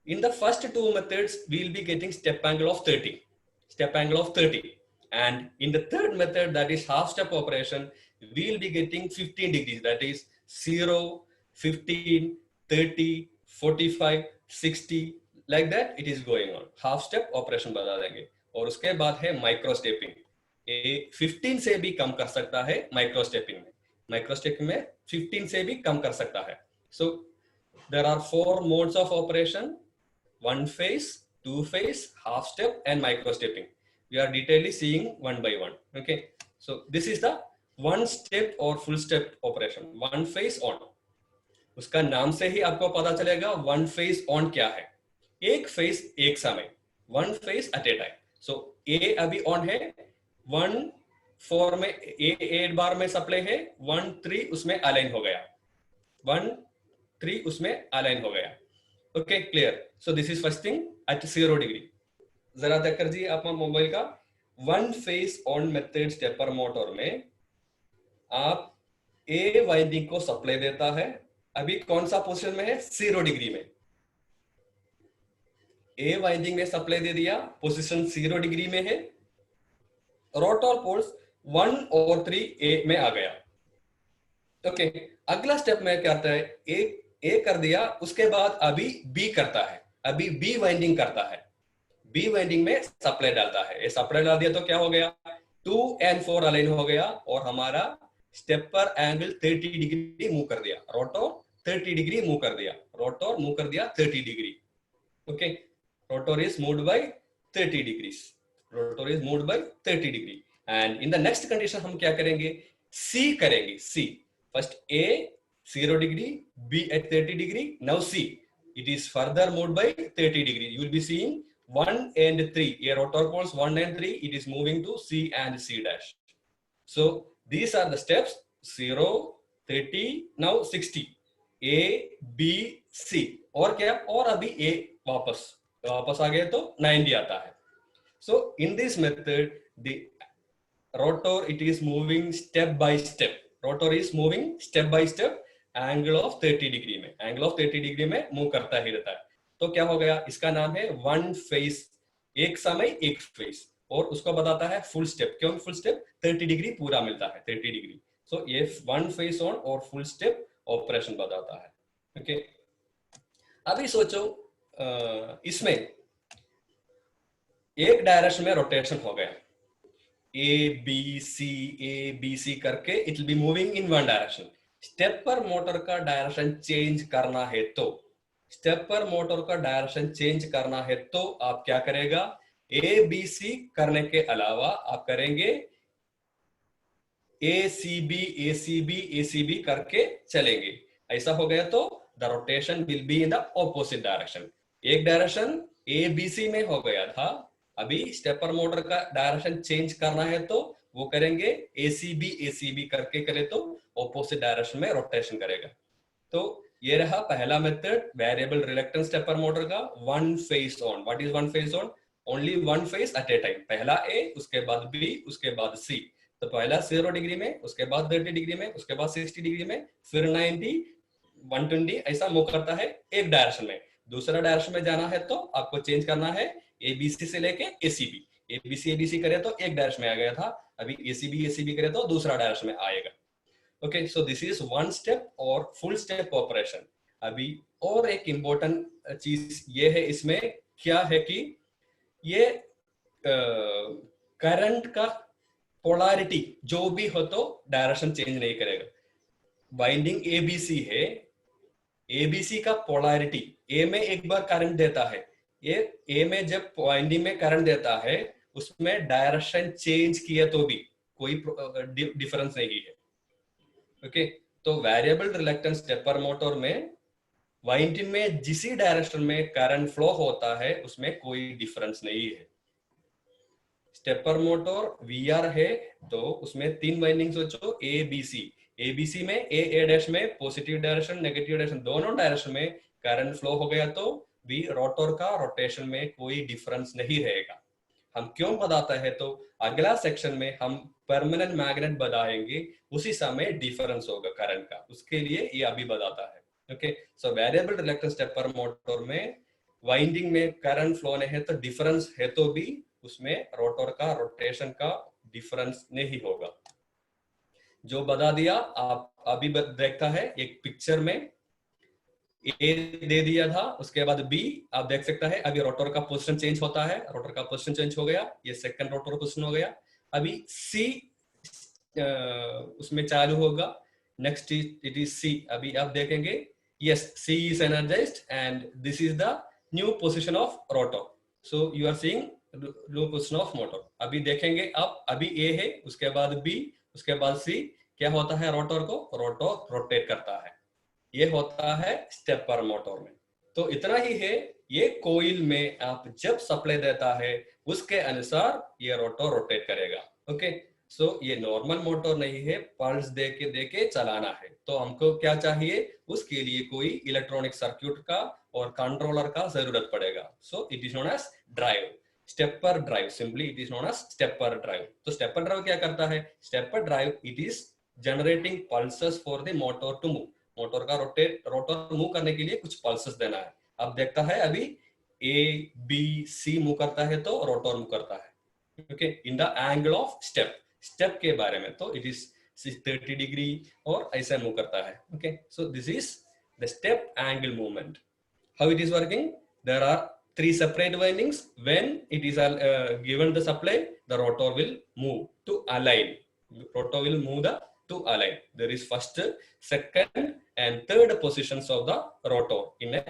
In the first 2 methods, we'll be getting step angle of 30. Step angle of 30. And in the third method, that is half step operation, we'll be getting 15 degrees. That is 0, 15, 30, 45, 60. Like that, it is going on. Half step operation बता देंगे. और उसके बाद है micro stepping. ये 15 से भी कम कर सकता है micro stepping में. माइक्रो स्टेपिंग में 15 से भी कम कर सकता है. So there are 4 modes of operation: 1 phase, 2 phase, half step and micro stepping. We are detailly seeing 1 by 1. Okay, so this is the 1 step और full step operation. 1 phase on, उसका नाम से ही आपको पता चलेगा 1 फेस ऑन क्या है. एक फेस एक समय, 1 फेस एट ए टाइम. सो ए अभी ऑन है, 1-4 में 8 बार में सप्लाई है, 1-3 उसमें अलाइन हो गया, 1-3 उसमें अलाइन हो गया. Okay, clear. So this is first thing at 0 degree. जरा देख कर जी आप मोबाइल का 1 phase on method stepper motor में आप ए वाइंडिंग को सप्लाई देता है. अभी कौन सा पोजीशन में है? 0 डिग्री में. ए वाइंडिंग में सप्लाई दे दिया, पोजीशन 0 डिग्री में है. रोटर पोल्स 1 और 3 ए में आ गया. ओके, अगला स्टेप में क्या करता है? ए कर दिया, उसके बाद अभी बी करता है. अभी बी वाइंडिंग करता है. बी वाइंडिंग में सप्लाई डालता है. ये सप्लाई डाल दिया तो क्या हो गया? 2 and 4 अलाइन हो गया और हमारा स्टेप पर एंगल 30 डिग्री मूव कर दिया, रोटर 30 डिग्री मूव कर दिया, रोटर मूव कर दिया 30 degree. Okay, rotor is moved by 30 degrees, rotor is moved by 30 degree. And in the next condition हम क्या करेंगे, सी करेंगे. C first a 0 degree, b at 30 degree, now c it is further moved by 30 degree. You will be seeing 1 and 3. A rotor poles 1 and 3, it is moving to C and C dash. So these are the steps 0, 30, now 60. A, B, C. और क्या, और अभी A वापस आ गए तो 90 आता है. So in this method, the rotor it is moving step by step. Rotor is moving step by step. Angle of 30 degree में, एंगल ऑफ 30 डिग्री में मूव करता ही रहता है. तो क्या हो गया, इसका नाम है वन फेस, एक समय एक फेस, और उसको बताता है फुल स्टेप. क्यों फुल स्टेप, 30 डिग्री पूरा मिलता है, 30 डिग्री. सो ये वन फेस ऑन और फुल स्टेप ऑपरेशन बताता है. ओके, अभी सोचो इसमें एक डायरेक्शन में रोटेशन हो गया, ए बी सी करके it will be moving in one direction. Step पर मोटर का डायरेक्शन चेंज करना है तो, स्टेप पर मोटर का डायरेक्शन चेंज करना है तो आप क्या करेगा, ए बी सी करने के अलावा आप करेंगे ए सी बी करके चलेंगे. ऐसा हो गया तो the rotation will be in the opposite direction. एक डायरेक्शन ए बी सी में हो गया था, अभी स्टेपर मोटर का डायरेक्शन चेंज करना है तो वो करेंगे ए सी बी करके करे तो ऑपोजिट डायरेक्शन में रोटेशन करेगा. तो ये रहा पहला method variable reluctance stepper motor का, one phase on. What is one phase on, only one phase at a time. पहला ए, उसके बाद बी, उसके बाद सी. तो पहला 0 डिग्री में, उसके बाद 30 डिग्री में, उसके बाद 60 डिग्री में, फिर 90, 120, ऐसा मूव करता है एक डायरेक्शन में. दूसरा डायरेक्शन में जाना है तो आपको चेंज करना है एबीसी से लेके एसीबी. एबीसी करे तो एक डायरेक्शन में आ गया था, अभी एसीबी करे तो दूसरा डायरेक्शन में आएगा. Okay, so this is one step और फुल स्टेप ऑपरेशन. अभी और एक इंपॉर्टेंट चीज ये है इसमें, क्या है कि ये करंट का पोलैरिटी जो भी हो तो डायरेक्शन चेंज नहीं करेगा. वाइंडिंग एबीसी है, एबीसी का पोलैरिटी, ए में एक बार करंट देता है, ये ए में जब वाइंडिंग में करंट देता है उसमें डायरेक्शन चेंज किया तो भी कोई डिफरेंस नहीं है. ओके, तो वेरिएबल रिलक्टेंस स्टेपर मोटर में वाइंडिंग में जिस डायरेक्शन में करंट फ्लो होता है उसमें कोई डिफरेंस नहीं है. स्टेपर मोटर वीआर है तो उसमें 3 वाइंडिंग सोचो, ए बी सी. एबीसी में ए डैश में पॉजिटिव डायरेक्शन नेगेटिव डायरेक्शन दोनों डायरेक्शन में करंट फ्लो हो गया तो भी रोटर का रोटेशन में कोई डिफरेंस नहीं रहेगा. हम क्यों बताते हैं तो अगला सेक्शन में हम परमानेंट मैग्नेट बताएंगे, उसी समय डिफरेंस होगा करंट का, उसके लिए ये अभी बताता है. Okay, so variable reluctance stepper motor में वाइंडिंग में करंट फ्लो नहीं है तो डिफरेंस है तो भी उसमें रोटर का रोटेशन का डिफरेंस नहीं होगा. जो बता दिया आप अभी देखता है एक पिक्चर में, ए दे दिया था, उसके बाद बी आप देख सकता है. अभी रोटर का पोजीशन चेंज होता है, रोटर का पोजीशन चेंज हो गया, ये सेकंड रोटर पोजीशन हो गया. अभी सी उसमें चालू होगा, नेक्स्ट इट इज सी. अभी आप देखेंगे yes C is energised and this is the new position of rotor. So you are seeing new position of motor. अभी देखेंगे आप, अभी ए है, उसके बाद बी, उसके बाद सी. क्या होता है, रोटर को रोटर रोटेट करता है. ये होता है स्टेपर मोटर में. तो इतना ही है, ये कोइल में आप जब सप्लाई देता है उसके अनुसार ये रोटर रोटेट करेगा. ओके, सो ये नॉर्मल मोटर नहीं है, पल्स दे के चलाना है. तो हमको क्या चाहिए, उसके लिए कोई इलेक्ट्रॉनिक सर्क्यूट का और कंट्रोलर का जरूरत पड़ेगा. So it is known as drive, stepper drive. Simply it is known as stepper drive. तो स्टेपर ड्राइव क्या करता है, stepper drive it is generating pulses for the motor to move. Motor का रोटर मूव करने के लिए कुछ pulses देना है. अब देखता है अभी ए बी सी मूव करता है तो रोटर मूव करता है. Okay, in the angle of step, step के बारे में तो इट इज 30 डिग्री और ऐसा मूव करता है. Okay, so this is the step angle movement. How it is working, there are 3 separate windings. When it is given the supply, the rotor will move to align. Rotor will move to align. There is first, second, and third positions of the rotor in a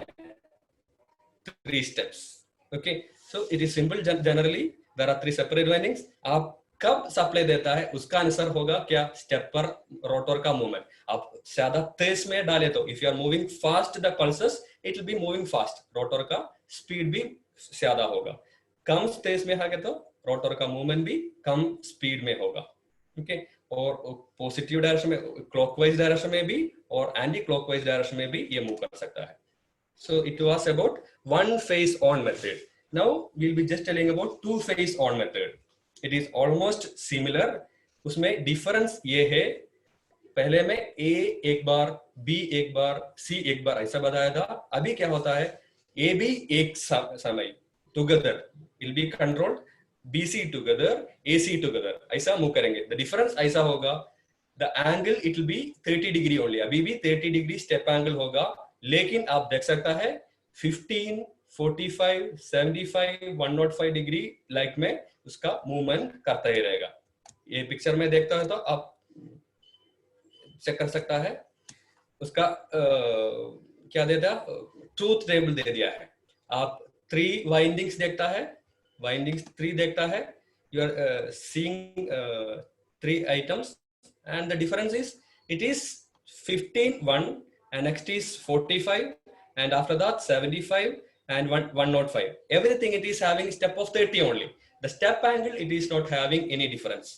3 steps. Okay, so it is simple. Generally, there are 3 separate windings. आप कब supply देता है उसका answer होगा क्या, step पर rotor का movement. आप ज्यादा तेज में डाले तो if you are moving fast the pulses it will be moving fast, rotor का स्पीड भी ज्यादा होगा. कम तेज में है तो रोटर का मूवमेंट भी कम स्पीड में होगा. ओके, और पॉजिटिव डायरेक्शन में, क्लॉकवाइज डायरेक्शन में भी और एंटी क्लॉकवाइज डायरेक्शन में भी ये मूव कर सकता है. So it was about one phase on method. Now we'll be just telling about two phase on method. It is almost similar. उसमें difference ये है, पहले में A एक बार, B एक बार, C एक बार ऐसा बताया था. अभी क्या होता है, A B एक समय together will be controlled, B C together, A C together ऐसा मूव करेंगे. The difference ऐसा होगा, the angle it will be 30 degree only. अभी भी 30 degree step angle होगा, लेकिन आप देख सकता है 15, 45, 75, 105 डिग्री लाइक में उसका मूवमेंट करता ही रहेगा. ये पिक्चर में देखता है तो आप चेक कर सकता है. उसका क्या दे दिया, ट्रूथ टेबल दे दिया है. आप 3 वाइंडिंग्स देखता है, वाइंडिंग्स 3 देखता है. You are seeing 3 items and the difference is it is 15 1 and next is 45 and after that 75 and 105. Everything it is having step of 30 only. The step angle it is not having any difference.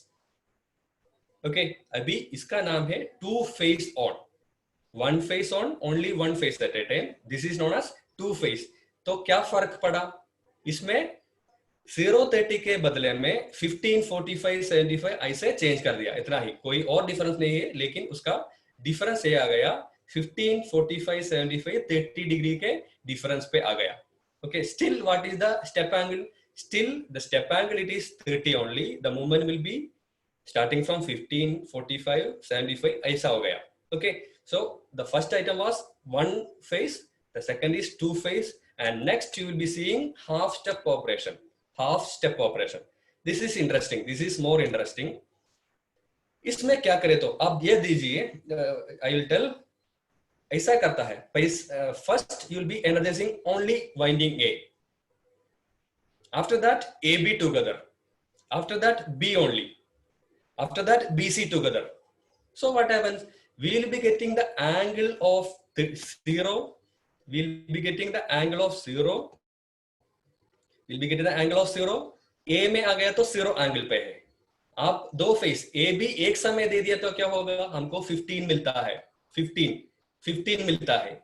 Okay, अभी इसका नाम है 2 phase on. 1 phase on, only 1 phase at a time. This is known as 2 phase. तो क्या फर्क पड़ा इसमें, 0-30 के बदले में 15, 45, 75 ऐसे चेंज कर दिया, इतना ही, कोई और डिफरेंस नहीं है. लेकिन उसका डिफरेंस ये आ गया 15, 45, 75, 30 डिग्री के डिफरेंस पे आ गया. Okay, still what is the step angle, still the step angle it is 30 only. The movement will be starting from 15, 45, 75 ऐसा हो गया. Okay, so the first item was 1 phase, the second is 2 phase, and next you will be seeing half step operation. Half step operation. This is interesting. This is more interesting. इसमें क्या करे तो आप ये दीजिए, I will tell. ऐसा करता है, first you will be energizing only winding A. After that AB together. After that B only. After that BC together. So what happens? We will be getting the angle of 0. We will be getting the angle of 0. We'll be getting the angle of 0. A में आ गया तो 0 angle पे है. आप 2 face A B एक समय दे दिया तो क्या होगा, हमको 15 मिलता है. 15 मिलता है.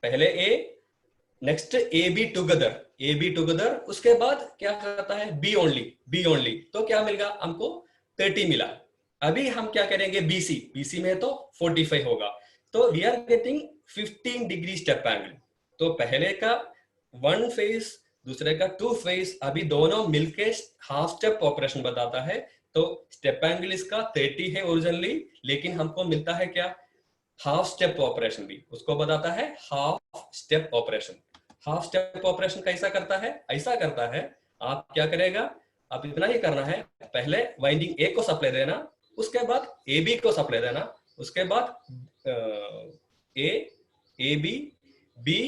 पहले A, next A B together, उसके बाद क्या करता है B ओनली, तो क्या मिलेगा हमको 30 मिला. अभी हम क्या करेंगे BC में तो 45 होगा. तो we are getting 15 degree step angle. तो पहले का 1 फेस, दूसरे का 2 फेस, अभी दोनों मिलके हाफ स्टेप ऑपरेशन बताता है. तो स्टेप एंगल इसका 30 है ओरिजिनली, लेकिन हमको मिलता है क्या, हाफ स्टेप ऑपरेशन भी, उसको बताता है half step operation. Half step operation कैसा करता है, ऐसा करता है, आप क्या करेगा, आप इतना ही करना है, पहले वाइंडिंग ए को सप्लाई देना, उसके बाद ए बी को सप्लाई देना, उसके बाद A B B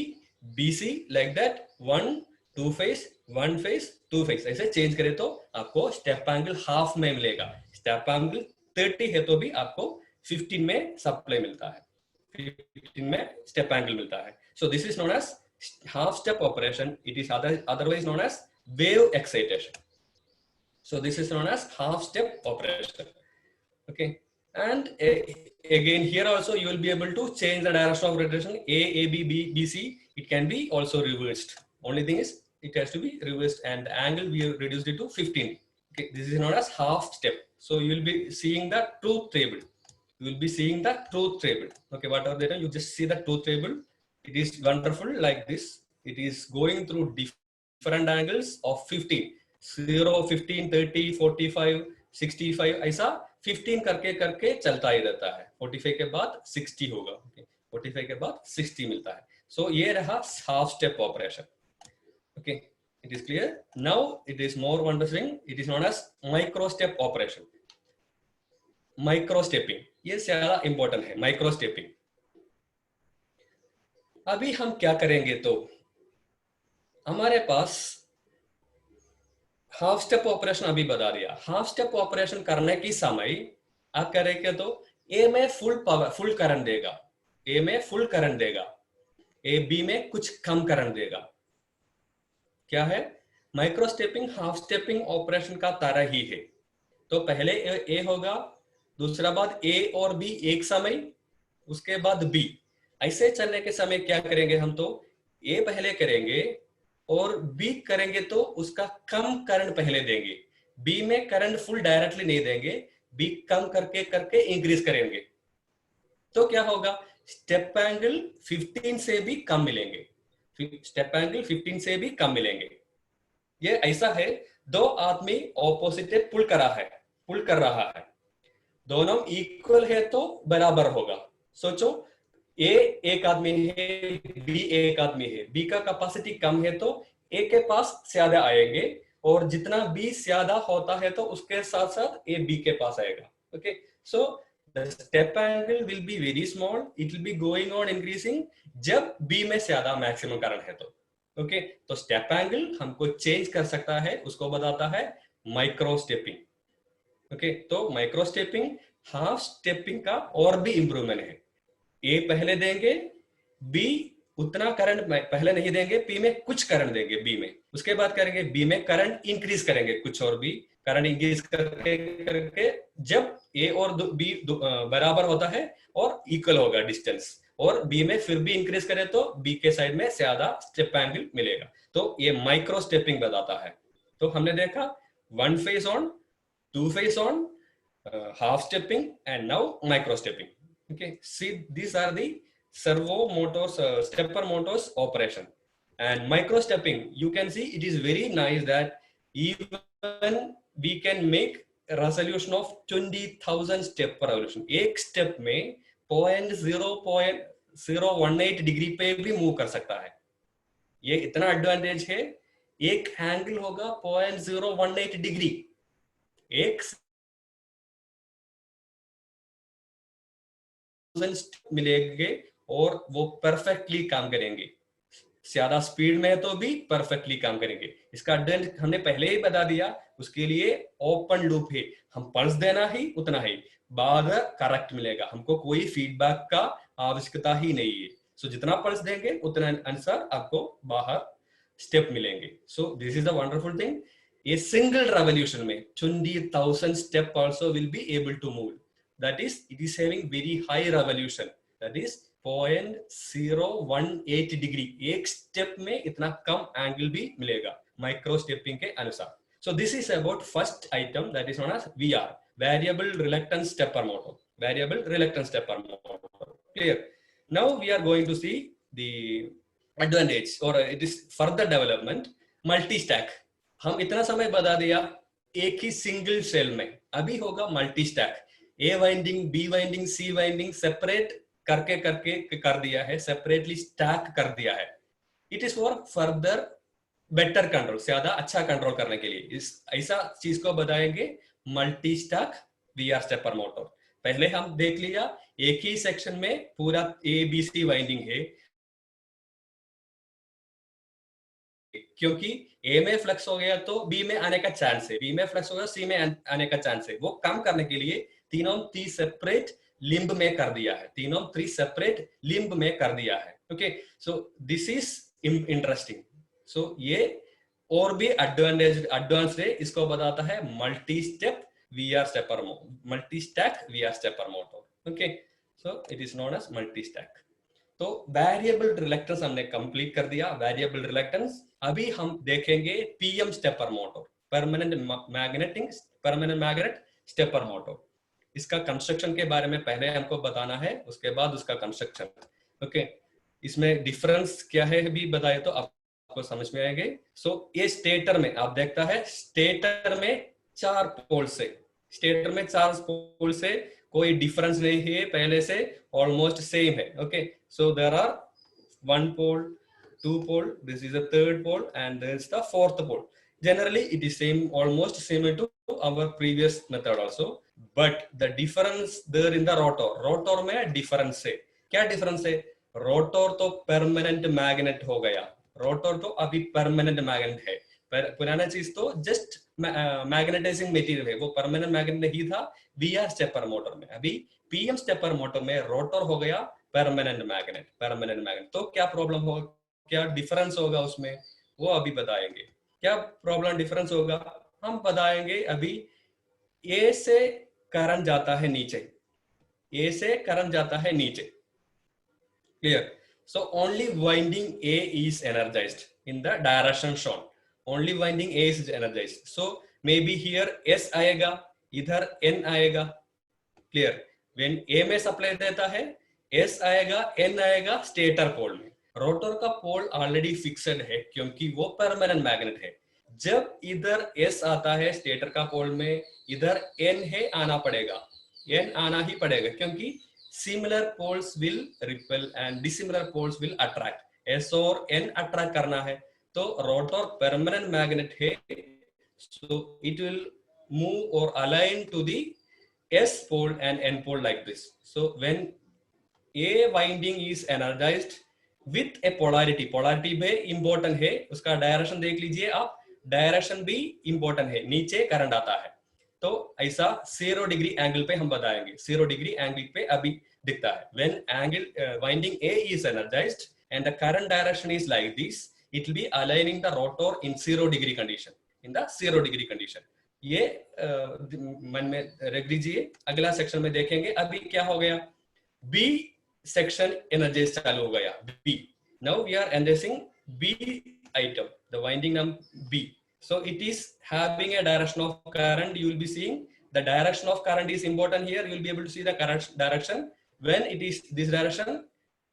B C like that, 1 2 phase 1 phase 2 phase ऐसे चेंज करें तो आपको स्टेप एंगल हाफ में मिलेगा. स्टेप एंगल 30 है तो भी आपको 15 में सप्लाई मिलता है, 15 में स्टेप एंगल मिलता है. So this is known as half step operation. It is otherwise known as wave excitation. So this is known as half step operation. Okay, and again here also you will be able to change the direction of rotation. A B B B C, it can be also reversed. Only thing is it has to be reversed, and the angle we have reduced it to 15. Okay, this is known as half step. So you will be seeing the truth table. You will be seeing the truth table. Okay, whatever data you just see the truth table. It is wonderful like this. It is going through different angles of 15, 0, 15, 30, 45, 65 ऐसा 15 करके करके चलता ही रहता है. 45 के बाद 60 होगा. Okay, 45 के बाद 60 मिलता है. So ये रहा half step operation. Okay, it is clear. Now it is more wondering. It is known as micro step operation. Micro stepping, ये ज्यादा इंपॉर्टेंट है, माइक्रो स्टेपिंग। अभी हम क्या करेंगे, तो हमारे पास हाफ स्टेप ऑपरेशन अभी बता दिया। हाफ स्टेप ऑपरेशन करने की समय आप करेंगे तो ए में फुल पावर, फुल करंट देगा, ए में फुल करंट देगा, ए बी में कुछ कम करंट देगा। क्या है, micro stepping half stepping operation का तरह ही है। तो पहले ए होगा, दूसरा बाद ए और बी एक समय, उसके बाद बी। ऐसे चलने के समय क्या करेंगे हम, तो ए पहले करेंगे और बी करेंगे तो उसका कम करंट पहले देंगे। बी में करंट फुल डायरेक्टली नहीं देंगे, बी कम करके करके इंक्रीज करेंगे। तो क्या होगा, स्टेप एंगल 15 से भी कम मिलेंगे, स्टेप एंगल 15 से भी कम मिलेंगे। ये ऐसा है, दो आदमी ऑपोजिट पुल कर रहा है, पुल कर रहा है, दोनों इक्वल है तो बराबर होगा। सोचो, ए एक आदमी है, बी एक आदमी है, बी का कैपेसिटी कम है तो ए के पास ज्यादा आएंगे, और जितना बी ज्यादा होता है तो उसके साथ साथ ए बी के पास आएगा। Okay, so the step angle will be very small, it will be going on increasing जब बी में ज्यादा मैक्सिमम करंट है तो। ओके, तो स्टेप एंगल हमको चेंज कर सकता है, उसको बताता है माइक्रो स्टेपिंग। ओके, तो माइक्रो स्टेपिंग हाफ स्टेपिंग का और भी इंप्रूवमेंट है। ए पहले देंगे, बी उतना करंट पहले नहीं देंगे, बी में कुछ करंट देंगे बी में, उसके बाद करेंगे बी में करंट इंक्रीज करेंगे कुछ, और भी करंट इंक्रीज करके करके जब ए और बी बराबर होता है और इक्वल होगा डिस्टेंस, और बी में फिर भी इंक्रीज करें तो बी के साइड में ज्यादा स्टेप एंगल मिलेगा। तो ये माइक्रो स्टेपिंग बताता है। तो हमने देखा one phase on, two phase on, half stepping, and now micro stepping. Okay, see, these are the servo motors, stepper motors operation. And micro stepping, you can see it is very nice that even we can make a resolution of 20,000 step per revolution. एक step में 0.018 degree पे भी move कर सकता है। ये इतना advantage है, एक एंगल होगा 0.018 डिग्री, एक मिलेंगे और वो परफेक्टली काम करेंगे, ज्यादा स्पीड में तो भी परफेक्टली काम करेंगे। इसका एडवांटेज हमने पहले ही बता दिया, उसके लिए ओपन लूप है, हम पल्स देना ही उतना ही, बाद करेक्ट मिलेगा, हमको कोई फीडबैक का आवश्यकता ही नहीं है। सो जितना पल्स देंगे उतना आंसर आपको बाहर स्टेप मिलेंगे। So this is the wonderful thing, a single revolution में 20,000 step also will be able to move, that is it is having very high revolution, that is 0.018 degree, एक स्टेप में इतना कम angle भी मिलेगा micro stepping के अनुसार। So this is about first item, that is known as VR, variable reluctance stepper motor, variable reluctance stepper motor. Clear? Now we are going to see the advantage और it is further development, multi stack. हम इतना समय बता दिया एक ही single cell में, अभी होगा मल्टी स्टैक, ए winding, B winding, C winding separate करके करके कर दिया है, सेपरेटली स्टैक कर दिया है। It is for further better control, ज्यादा अच्छा कंट्रोल करने के लिए इस ऐसा चीज को बताएंगे multi stack VR stepper motor. पहले हम देख लिया एक ही सेक्शन में पूरा ए बी सी वाइंडिंग है, क्योंकि ए में फ्लक्स हो गया तो बी में आने का चांस है, बी में फ्लक्स हो गया सी में आने का चांस है। वो कम करने के लिए तीनों थ्री सेपरेट लिंब में कर दिया है, तीनों थ्री सेपरेट लिंब में कर दिया है। Okay, so this is interesting. So ये और भी एडवांस है, इसको बताता है multi step VR stepper, multi stack VR stepper motor. Okay, so it is known as multi stack. तो वेरिएबल रिलक्टेंस हमने कंप्लीट कर दिया, वेरिएबल रिलक्टेंस। अभी हम देखेंगे PM stepper motor, permanent magnet stepper motor. इसका कंस्ट्रक्शन के बारे में पहले हमको बताना है, उसके बाद उसका कंस्ट्रक्शन। ओके, इसमें डिफरेंस क्या है भी बताए तो आपको समझ में आएंगे। सो ये स्टेटर में आप देखता है, स्टेटर में 4 पोल से, स्टेटर में 4 पोल से कोई डिफरेंस नहीं है, पहले से ऑलमोस्ट सेम है। Okay, so there are 1 pole, 2 pole, this is the 3rd pole, and there is the 4th pole. Generally it is same, almost similar to our previous method also. But the difference there in the rotor, rotor में difference है। क्या difference है? Rotor तो permanent magnet हो गया, rotor तो अभी permanent magnet है, पुराना चीज तो जस्ट मैग्नेटाइजिंग मटेरियल है, वो परमानेंट मैग्नेट नहीं था वीआर स्टेपर मोटर में। अभी पीएम स्टेपर मोटर में रोटर हो गया परमानेंट मैग्नेट, परमानेंट मैग्नेट। तो क्या प्रॉब्लम होगा, क्या डिफरेंस होगा उसमें, वो अभी बताएंगे। क्या प्रॉब्लम डिफरेंस होगा हम बताएंगे अभी। ए से करंट जाता है नीचे, ए से करंट जाता है नीचे, clear? So only winding A is energized in the direction shown, only winding A is energized, so maybe here S आएगा, इधर N आएगा, क्लियर? when A में सप्लाई देता है S आएगा, N आएगा स्टेटर पोल में। रोटर का पोल ऑलरेडी फिक्स्ड है क्योंकि वो परमानेंट मैग्नेट है। जब इधर S आता है स्टेटर का पोल में, इधर N है, आना पड़ेगा, N आना ही पड़ेगा क्योंकि similar poles will repel and dissimilar poles will attract, S और N attract करना है। तो रोटर परमानेंट मैग्नेट है, so it will move or align to the S pole and N pole like this. So when A winding is energized with a polarity, polarity भी important है, उसका direction देख लीजिए आप, डायरेक्शन भी important है, नीचे करंट आता है। तो ऐसा 0 डिग्री एंगल पे हम बताएंगे, 0 डिग्री एंगल पे अभी दिखता है। when angle winding A is energized and the current direction is like this, it will be aligning the rotor in 0 degree condition, in the 0 degree condition। ये मन में रख दीजिए, अगला सेक्शन में देखेंगे। अभी क्या हो गया, बी सेक्शन एनर्जाइज चालू हो गया, B. Now we are energising B item, the winding number B. So it is having a direction of current. You will be seeing the direction of current is important here. You will be able to see the current direction when it is this direction.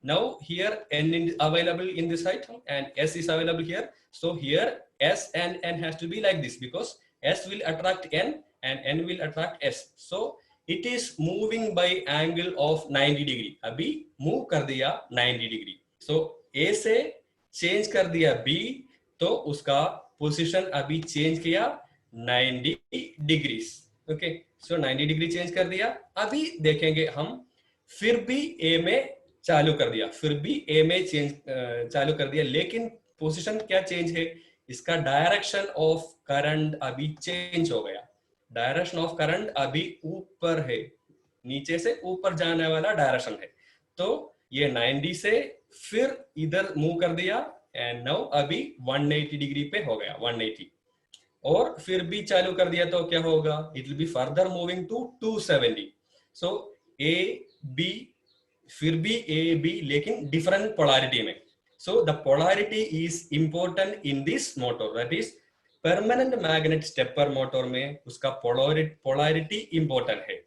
Now here N is available in this item and S is available here. So here S and N has to be like this because S will attract N and N will attract S. So it is moving by angle of 90 degree. अभी move कर दिया 90 degree. So A से change कर दिया B, तो उसका position अभी change किया 90 डिग्रीज। ओके, सो 90 डिग्री चेंज कर दिया। अभी देखेंगे हम, फिर भी A में चालू कर दिया, फिर भी A में चेंज चालू कर दिया, लेकिन पोजीशन क्या चेंज है, इसका डायरेक्शन ऑफ करंट अभी चेंज हो गया। डायरेक्शन ऑफ करंट अभी ऊपर है, नीचे से ऊपर जाने वाला डायरेक्शन है। तो ये 90 से फिर इधर मूव कर दिया एंड नाउ अभी 180 डिग्री पे हो गया, 180। और फिर भी चालू कर दिया तो क्या होगा, it will be further moving to 270। So A B, फिर भी ए बी, लेकिन डिफरेंट पोलैरिटी में। So the polarity is important in this motor, that is permanent magnet stepper motor में उसका पोलैरिटी इंपॉर्टेंट है।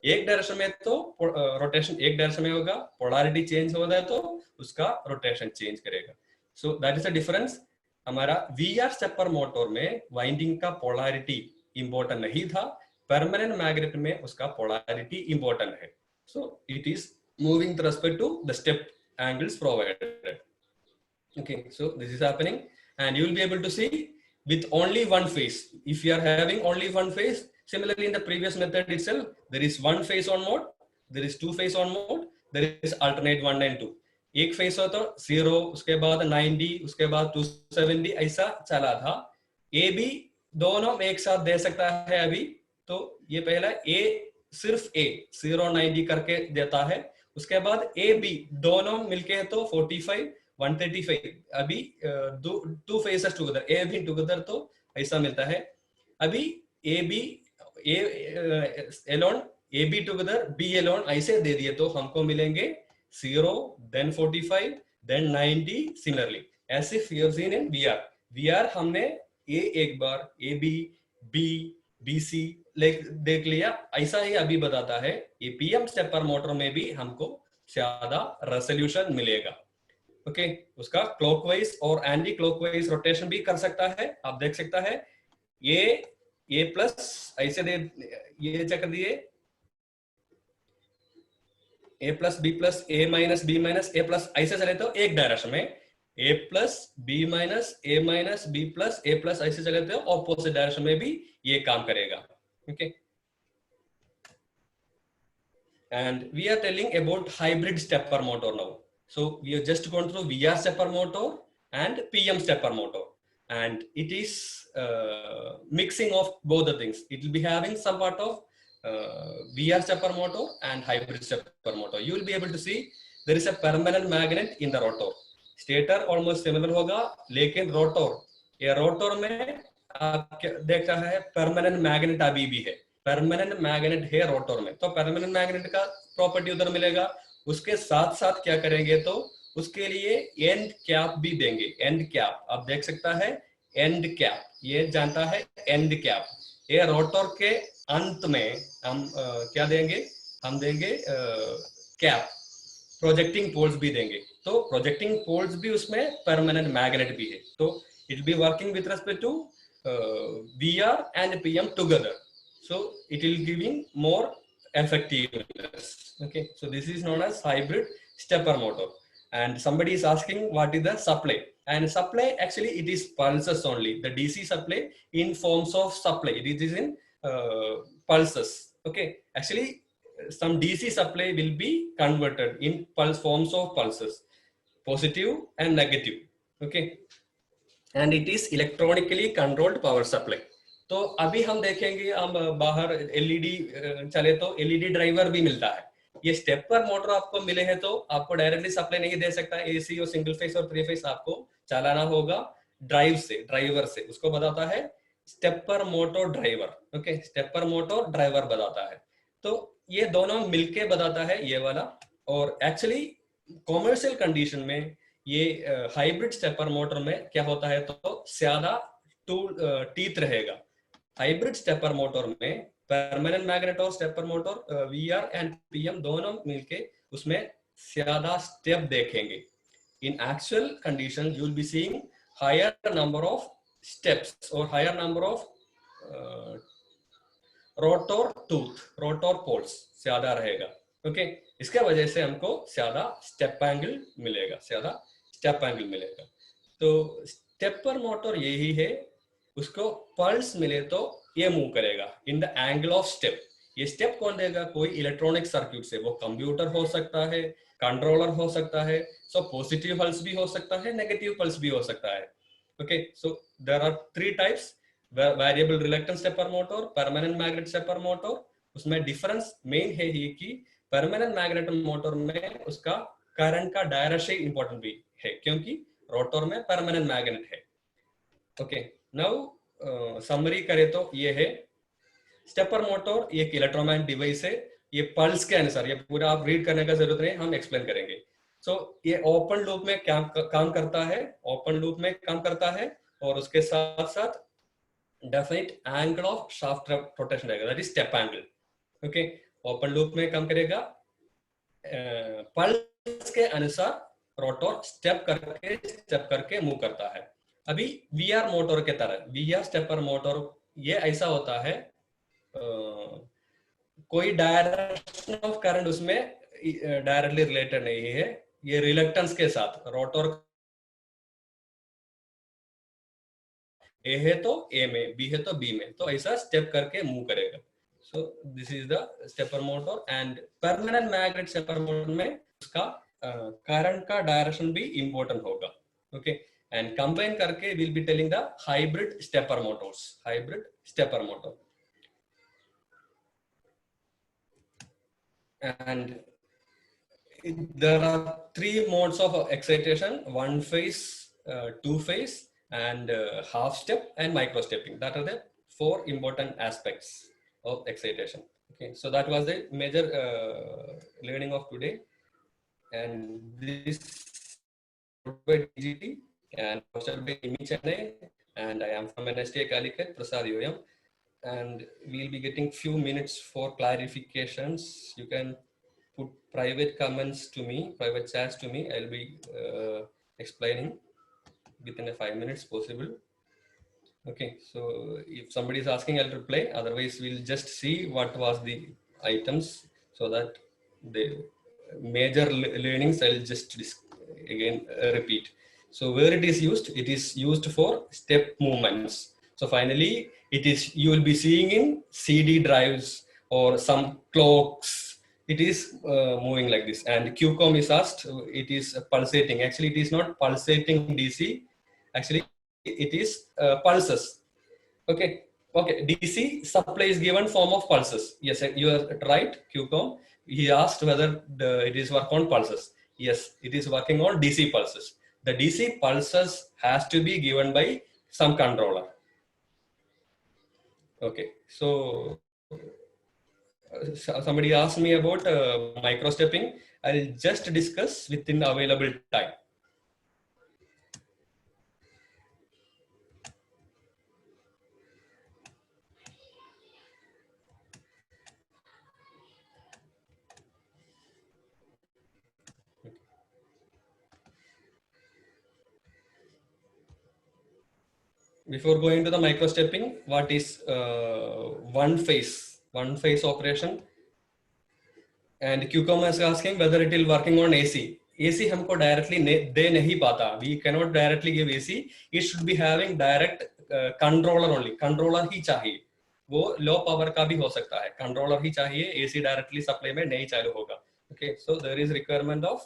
एक डायरेक्शन में तो रोटेशन एक डायरेक्शन में होगा, पोलैरिटी चेंज होता है तो उसका रोटेशन चेंज करेगा। So that is the difference. हमारा वीआर स्टेपर मोटर में वाइंडिंग का पोलैरिटी इंपॉर्टेंट नहीं था, परमानेंट मैग्नेट में उसका पोलैरिटी इंपॉर्टेंट है। So it is moving with respect to the step angles provided. Okay, so this is happening and you will be able to see with only one phase. If you are having only one phase, similarly in the previous method itself, there is one phase on mode, there is two phase on mode, there is alternate 1 and 2. एक face हो तो 0, उसके बाद 90, उसके बाद 270, ऐसा चला था। ए बी दोनों एक साथ दे सकता है अभी, तो ये पहला ए, सिर्फ ए 0 90 करके देता है, उसके बाद ए बी दोनों मिलके तो 45 135, अभी two phases together, A B together, तो ऐसा मिलता है। अभी A B alone, A B together, B alone ऐसे दे दिए तो हमको मिलेंगे 0 then 45 then 90 similarly. As if you have seen in VR हमने ए एक बार, a B, B, B c देख लिया, ऐसा ही अभी बताता है। ये पीएम स्टेपर मोटर में भी हमको ज्यादा रेजोल्यूशन मिलेगा। ओके, उसका क्लॉकवाइज और एंटी क्लॉकवाइज रोटेशन भी कर सकता है। आप देख सकता है ए प्लस ऐसे दे, ये चेक कर दिए, ए प्लस बी प्लस ए माइनस बी माइनस ए प्लस, ऐसे चले तो एक डायरेक्शन में ए प्लस बी माइनस ए माइनस बी प्लस ए प्लस, ऐसे चले तो ऑपोजिट डायरेक्शन में भी ये काम करेगा। Okay, And we are telling about hybrid stepper motor now. So we have just gone through VR stepper motor and PM stepper motor, and it is mixing of both the things. It will be having some part of VR stepper motor and hybrid stepper motor. You will be able to see there is a permanent magnet in the rotor. Stator almost similar होगा, लेकिन rotor, ये rotor में आप देख रहा है permanent magnet अभी भी है. परमानेंट मैग्नेट है रोटर में, तो परमानेंट मैग्नेट का प्रॉपर्टी उधर मिलेगा. उसके साथ साथ क्या करेंगे, तो उसके लिए एंड कैप भी देंगे. एंड कैप आप देख सकता है, एंड कैप ये जानता है, एंड कैप ये रोटर के अंत में हम क्या देंगे, हम देंगे कैप. प्रोजेक्टिंग पोल्स भी देंगे, तो प्रोजेक्टिंग पोल्स भी उसमें परमानेंट मैग्नेट भी है. तो it be working with respect to VR and PM together. So it will giving more effectiveness. Okay, so this is known as hybrid stepper motor. And somebody is asking what is the supply, and supply actually it is pulses only, the DC supply in forms of supply, it is in pulses. Okay, actually some DC supply will be converted in pulse forms of pulses, positive and negative. Okay, and it is electronically controlled power supply. तो अभी हम देखेंगे, हम बाहर LED चले तो LED driver भी मिलता है. ये स्टेपर मोटर आपको मिले हैं तो आपको डायरेक्टली सप्लाई नहीं दे सकता. एसी और सिंगल फेस और 3 फेस आपको चलाना होगा ड्राइव से, ड्राइवर से. उसको बताता है stepper motor driver. Okay, stepper motor driver बताता है. तो ये दोनों मिलके बताता है ये वाला. और एक्चुअली कॉमर्शियल कंडीशन में ये हाइब्रिड स्टेपर मोटर में क्या होता है, तो ज्यादा टीथ रहेगा. हाइब्रिड स्टेपर मोटर में परमानेंट मैग्नेट और stepper motor VR and PM दोनों मिलके उसमें ज्यादा स्टेप देखेंगे. In actual condition you will be seeing higher number of steps और higher number of rotor tooth, rotor poles ज्यादा रहेगा. ओके, इसके वजह से हमको ज्यादा स्टेप एंगल मिलेगा, ज्यादा स्टेप एंगल मिलेगा. तो स्टेपर मोटर यही है, उसको पल्स मिले तो ये मूव करेगा in the angle of step. ये स्टेप कौन देगा, कोई इलेक्ट्रॉनिक सर्किट से, वो कंप्यूटर हो सकता है, कंट्रोलर हो सकता है. सो पॉजिटिव पल्स भी हो सकता है, नेगेटिव पल्स भी हो सकता है. Okay, so there are 3 types, variable reluctance stepper motor, permanent magnet stepper motor. उसमें डिफरेंस मेन है ये कि परमानेंट मैग्नेट मोटर में उसका करंट का डायरेक्शन इंपॉर्टेंट भी है, क्योंकि रोटर में परमानेंट मैग्नेट है. ओके, नाउ समरी करें तो ये है स्टेपर मोटर, एक इलेक्ट्रोमैग्नेटिक डिवाइस है. ये पल्स के अनुसार, ये पूरा आप रीड करने का जरूरत नहीं, हम एक्सप्लेन करेंगे. सो ये ओपन लूप में काम करता है, ओपन लूप में काम करता है. और उसके साथ साथ definite angle of shaft rotation रहेगा, that is step angle. Okay, open loop में काम करेगा, पल्स के अनुसार रोटर स्टेप करके मूव करता है. अभी VR मोटर के तरह, VR स्टेपर मोटर ये ऐसा होता है, कोई डायरेक्शन ऑफ करंट उसमें डायरेक्टली रिलेटेड नहीं है. ये रिलक्टेंस के साथ, रोटर ए है तो ए में, बी है तो बी में, तो ऐसा स्टेप करके मूव करेगा. सो this is the stepper motor. And permanent magnet stepper motor में उसका करंट का डायरेक्शन भी इंपॉर्टेंट होगा. ओके, and combine करके we'll be telling the hybrid stepper motors, hybrid stepper motor. And there are 3 modes of excitation: 1 phase, 2 phase, and half step and micro stepping. That are the 4 important aspects of excitation. Okay, so that was the major learning of today. And this by DGT and hosted by Imi Chennai, and I am from NSTA Calicut, Prasad Yoyam, and we'll be getting few minutes for clarifications. You can put private comments to me, private chats to me. I'll be explaining within 5 minutes possible. Okay, so if somebody is asking, I'll reply. Otherwise, we'll just see what was the items, so that the major learnings I'll just again repeat. So where it is used for step movements. So finally, you will be seeing in CD drives or some clocks it is moving like this. And QCOM is asked, it is pulsating. Actually, it is not pulsating DC. Actually, it is pulses. Okay. Okay. DC supply is given form of pulses. Yes, you are right. QCOM. He asked whether it is work on pulses. Yes, it is working on DC pulses. The DC pulses has to be given by some controller. Okay. So somebody asked me about micro stepping. I'll just discuss within the available time. Before going to the micro stepping, what is one phase operation? And QCOM is asking whether it will working on AC. AC हमको directly दे नहीं पाता. We cannot directly give AC. It should be having direct controller only. Controller ही चाहिए. वो low power का भी हो सकता है. Controller ही चाहिए. AC directly supply में नहीं चालू होगा. Okay, so there is requirement of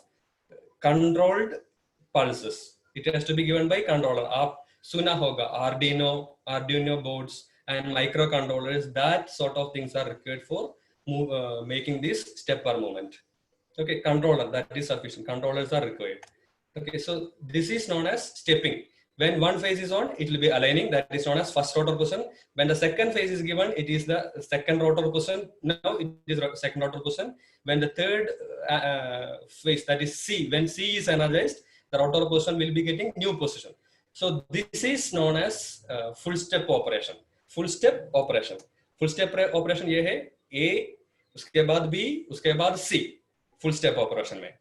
controlled pulses. It has to be given by controller. आप सुना होगा Arduino boards and microcontrollers. That sort of things are required for making this stepper movement. Okay, controller, that is sufficient. Controllers are required. Okay, so this is known as stepping. When one phase is on, it will be aligning. That is known as first rotor position. When the second phase is given, it is the second rotor position. Now it is second rotor position. When the third phase, that is C, when C is energized, the rotor position will be getting new position. So this is known as full step operation. Full step operation. Full step operation ये है A, उसके बाद B, उसके बाद C. Full step operation में.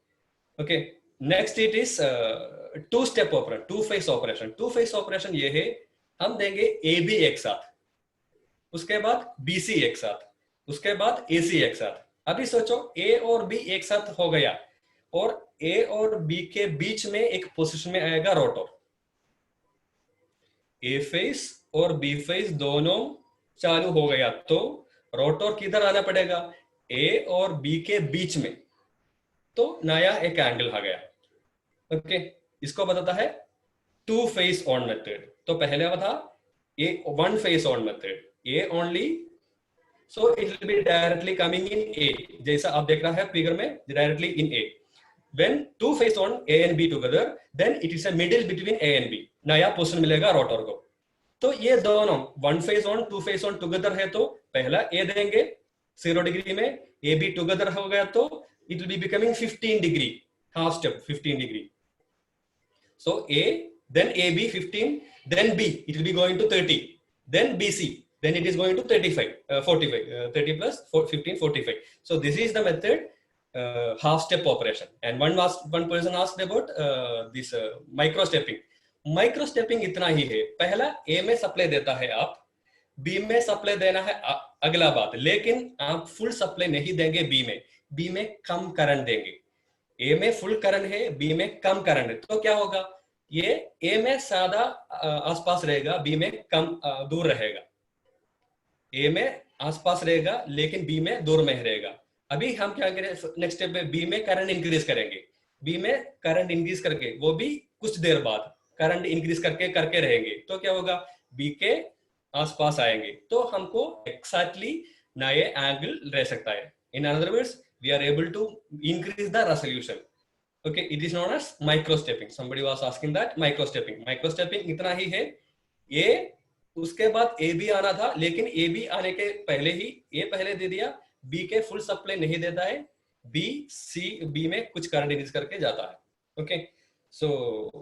Okay. Next it is two step operation, two phase operation. Two phase operation ये है, हम देंगे AB एक साथ, उसके बाद BC एक साथ, उसके बाद AC एक साथ. अभी सोचो A और B एक साथ हो गया और A और B के बीच में एक पोजीशन में आएगा रोटर. A फेस और B फेस दोनों चालू हो गया तो रोटर किधर आना पड़ेगा? A और B के बीच में. तो नया एक एंगल आ गया. ओके, इसको बताता है टू फेस ऑन मेथड. तो पहले था a one phase on method, a only, so it will be directly coming in a. जैसा आप देख रहा है फिगर में, directly in a. When two face on A and B together, then it is a middle between A and B. नया position मिलेगा rotor को. तो ये दोनों one phase on two phase on together है तो पहला ए देंगे 0 डिग्री में, ए बी टुगेदर हो गया तो it will be becoming 15 degree, half step 15 degree. So A, then AB 15, then B, it will be going to 30, then BC, then it is going to 35, 45, 30 plus 15, 45. So this is the method, half step operation. And one person asked about this micro stepping. Micro stepping इतना ही है, पहला ए में supply देता है आप, B में supply देना है अगला बात, लेकिन आप फुल सप्लाई नहीं देंगे बी में कम करंट देंगे. ए में फुल करंट है, बी में कम करंट है, तो क्या होगा? ये ए में ज्यादा आसपास रहेगा, बी में कम दूर रहेगा. ए में आसपास रहेगा लेकिन बी में दूर में रहेगा. अभी हम क्या करें नेक्स्ट स्टेप में, बी में करंट इंक्रीज करेंगे. बी में करंट इंक्रीज करके वो भी कुछ देर बाद करंट इंक्रीज करके रहेंगे, तो क्या होगा? बी के आसपास आएंगे तो हमको एक्सैक्टली नए एंगल रह सकता है. In other words, we are able to increase the resolution. Okay, it is known as micro stepping. Somebody was asking that micro stepping इतना ही है. A उसके बाद A B आना था, लेकिन A B आने के पहले ही A पहले दे दिया, B के फुल सप्लाई नहीं देता है, B में कुछ करंट इंक्रीज करके जाता है. Okay, so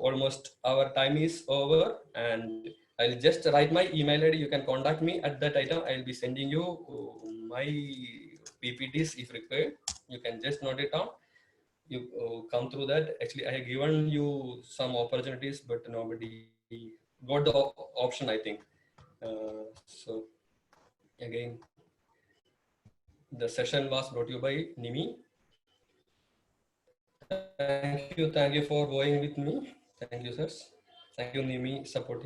almost our time is over and I'll just write my email ID. You can contact me at that item. I'll be sending you my PPTs if required. You can just note it down. You come through that. Actually, I have given you some opportunities, but nobody got the option, I think. So again, the session was brought to you by Nimi. Thank you for going with me. Thank you, sirs. Thank you, Nimi, supporting.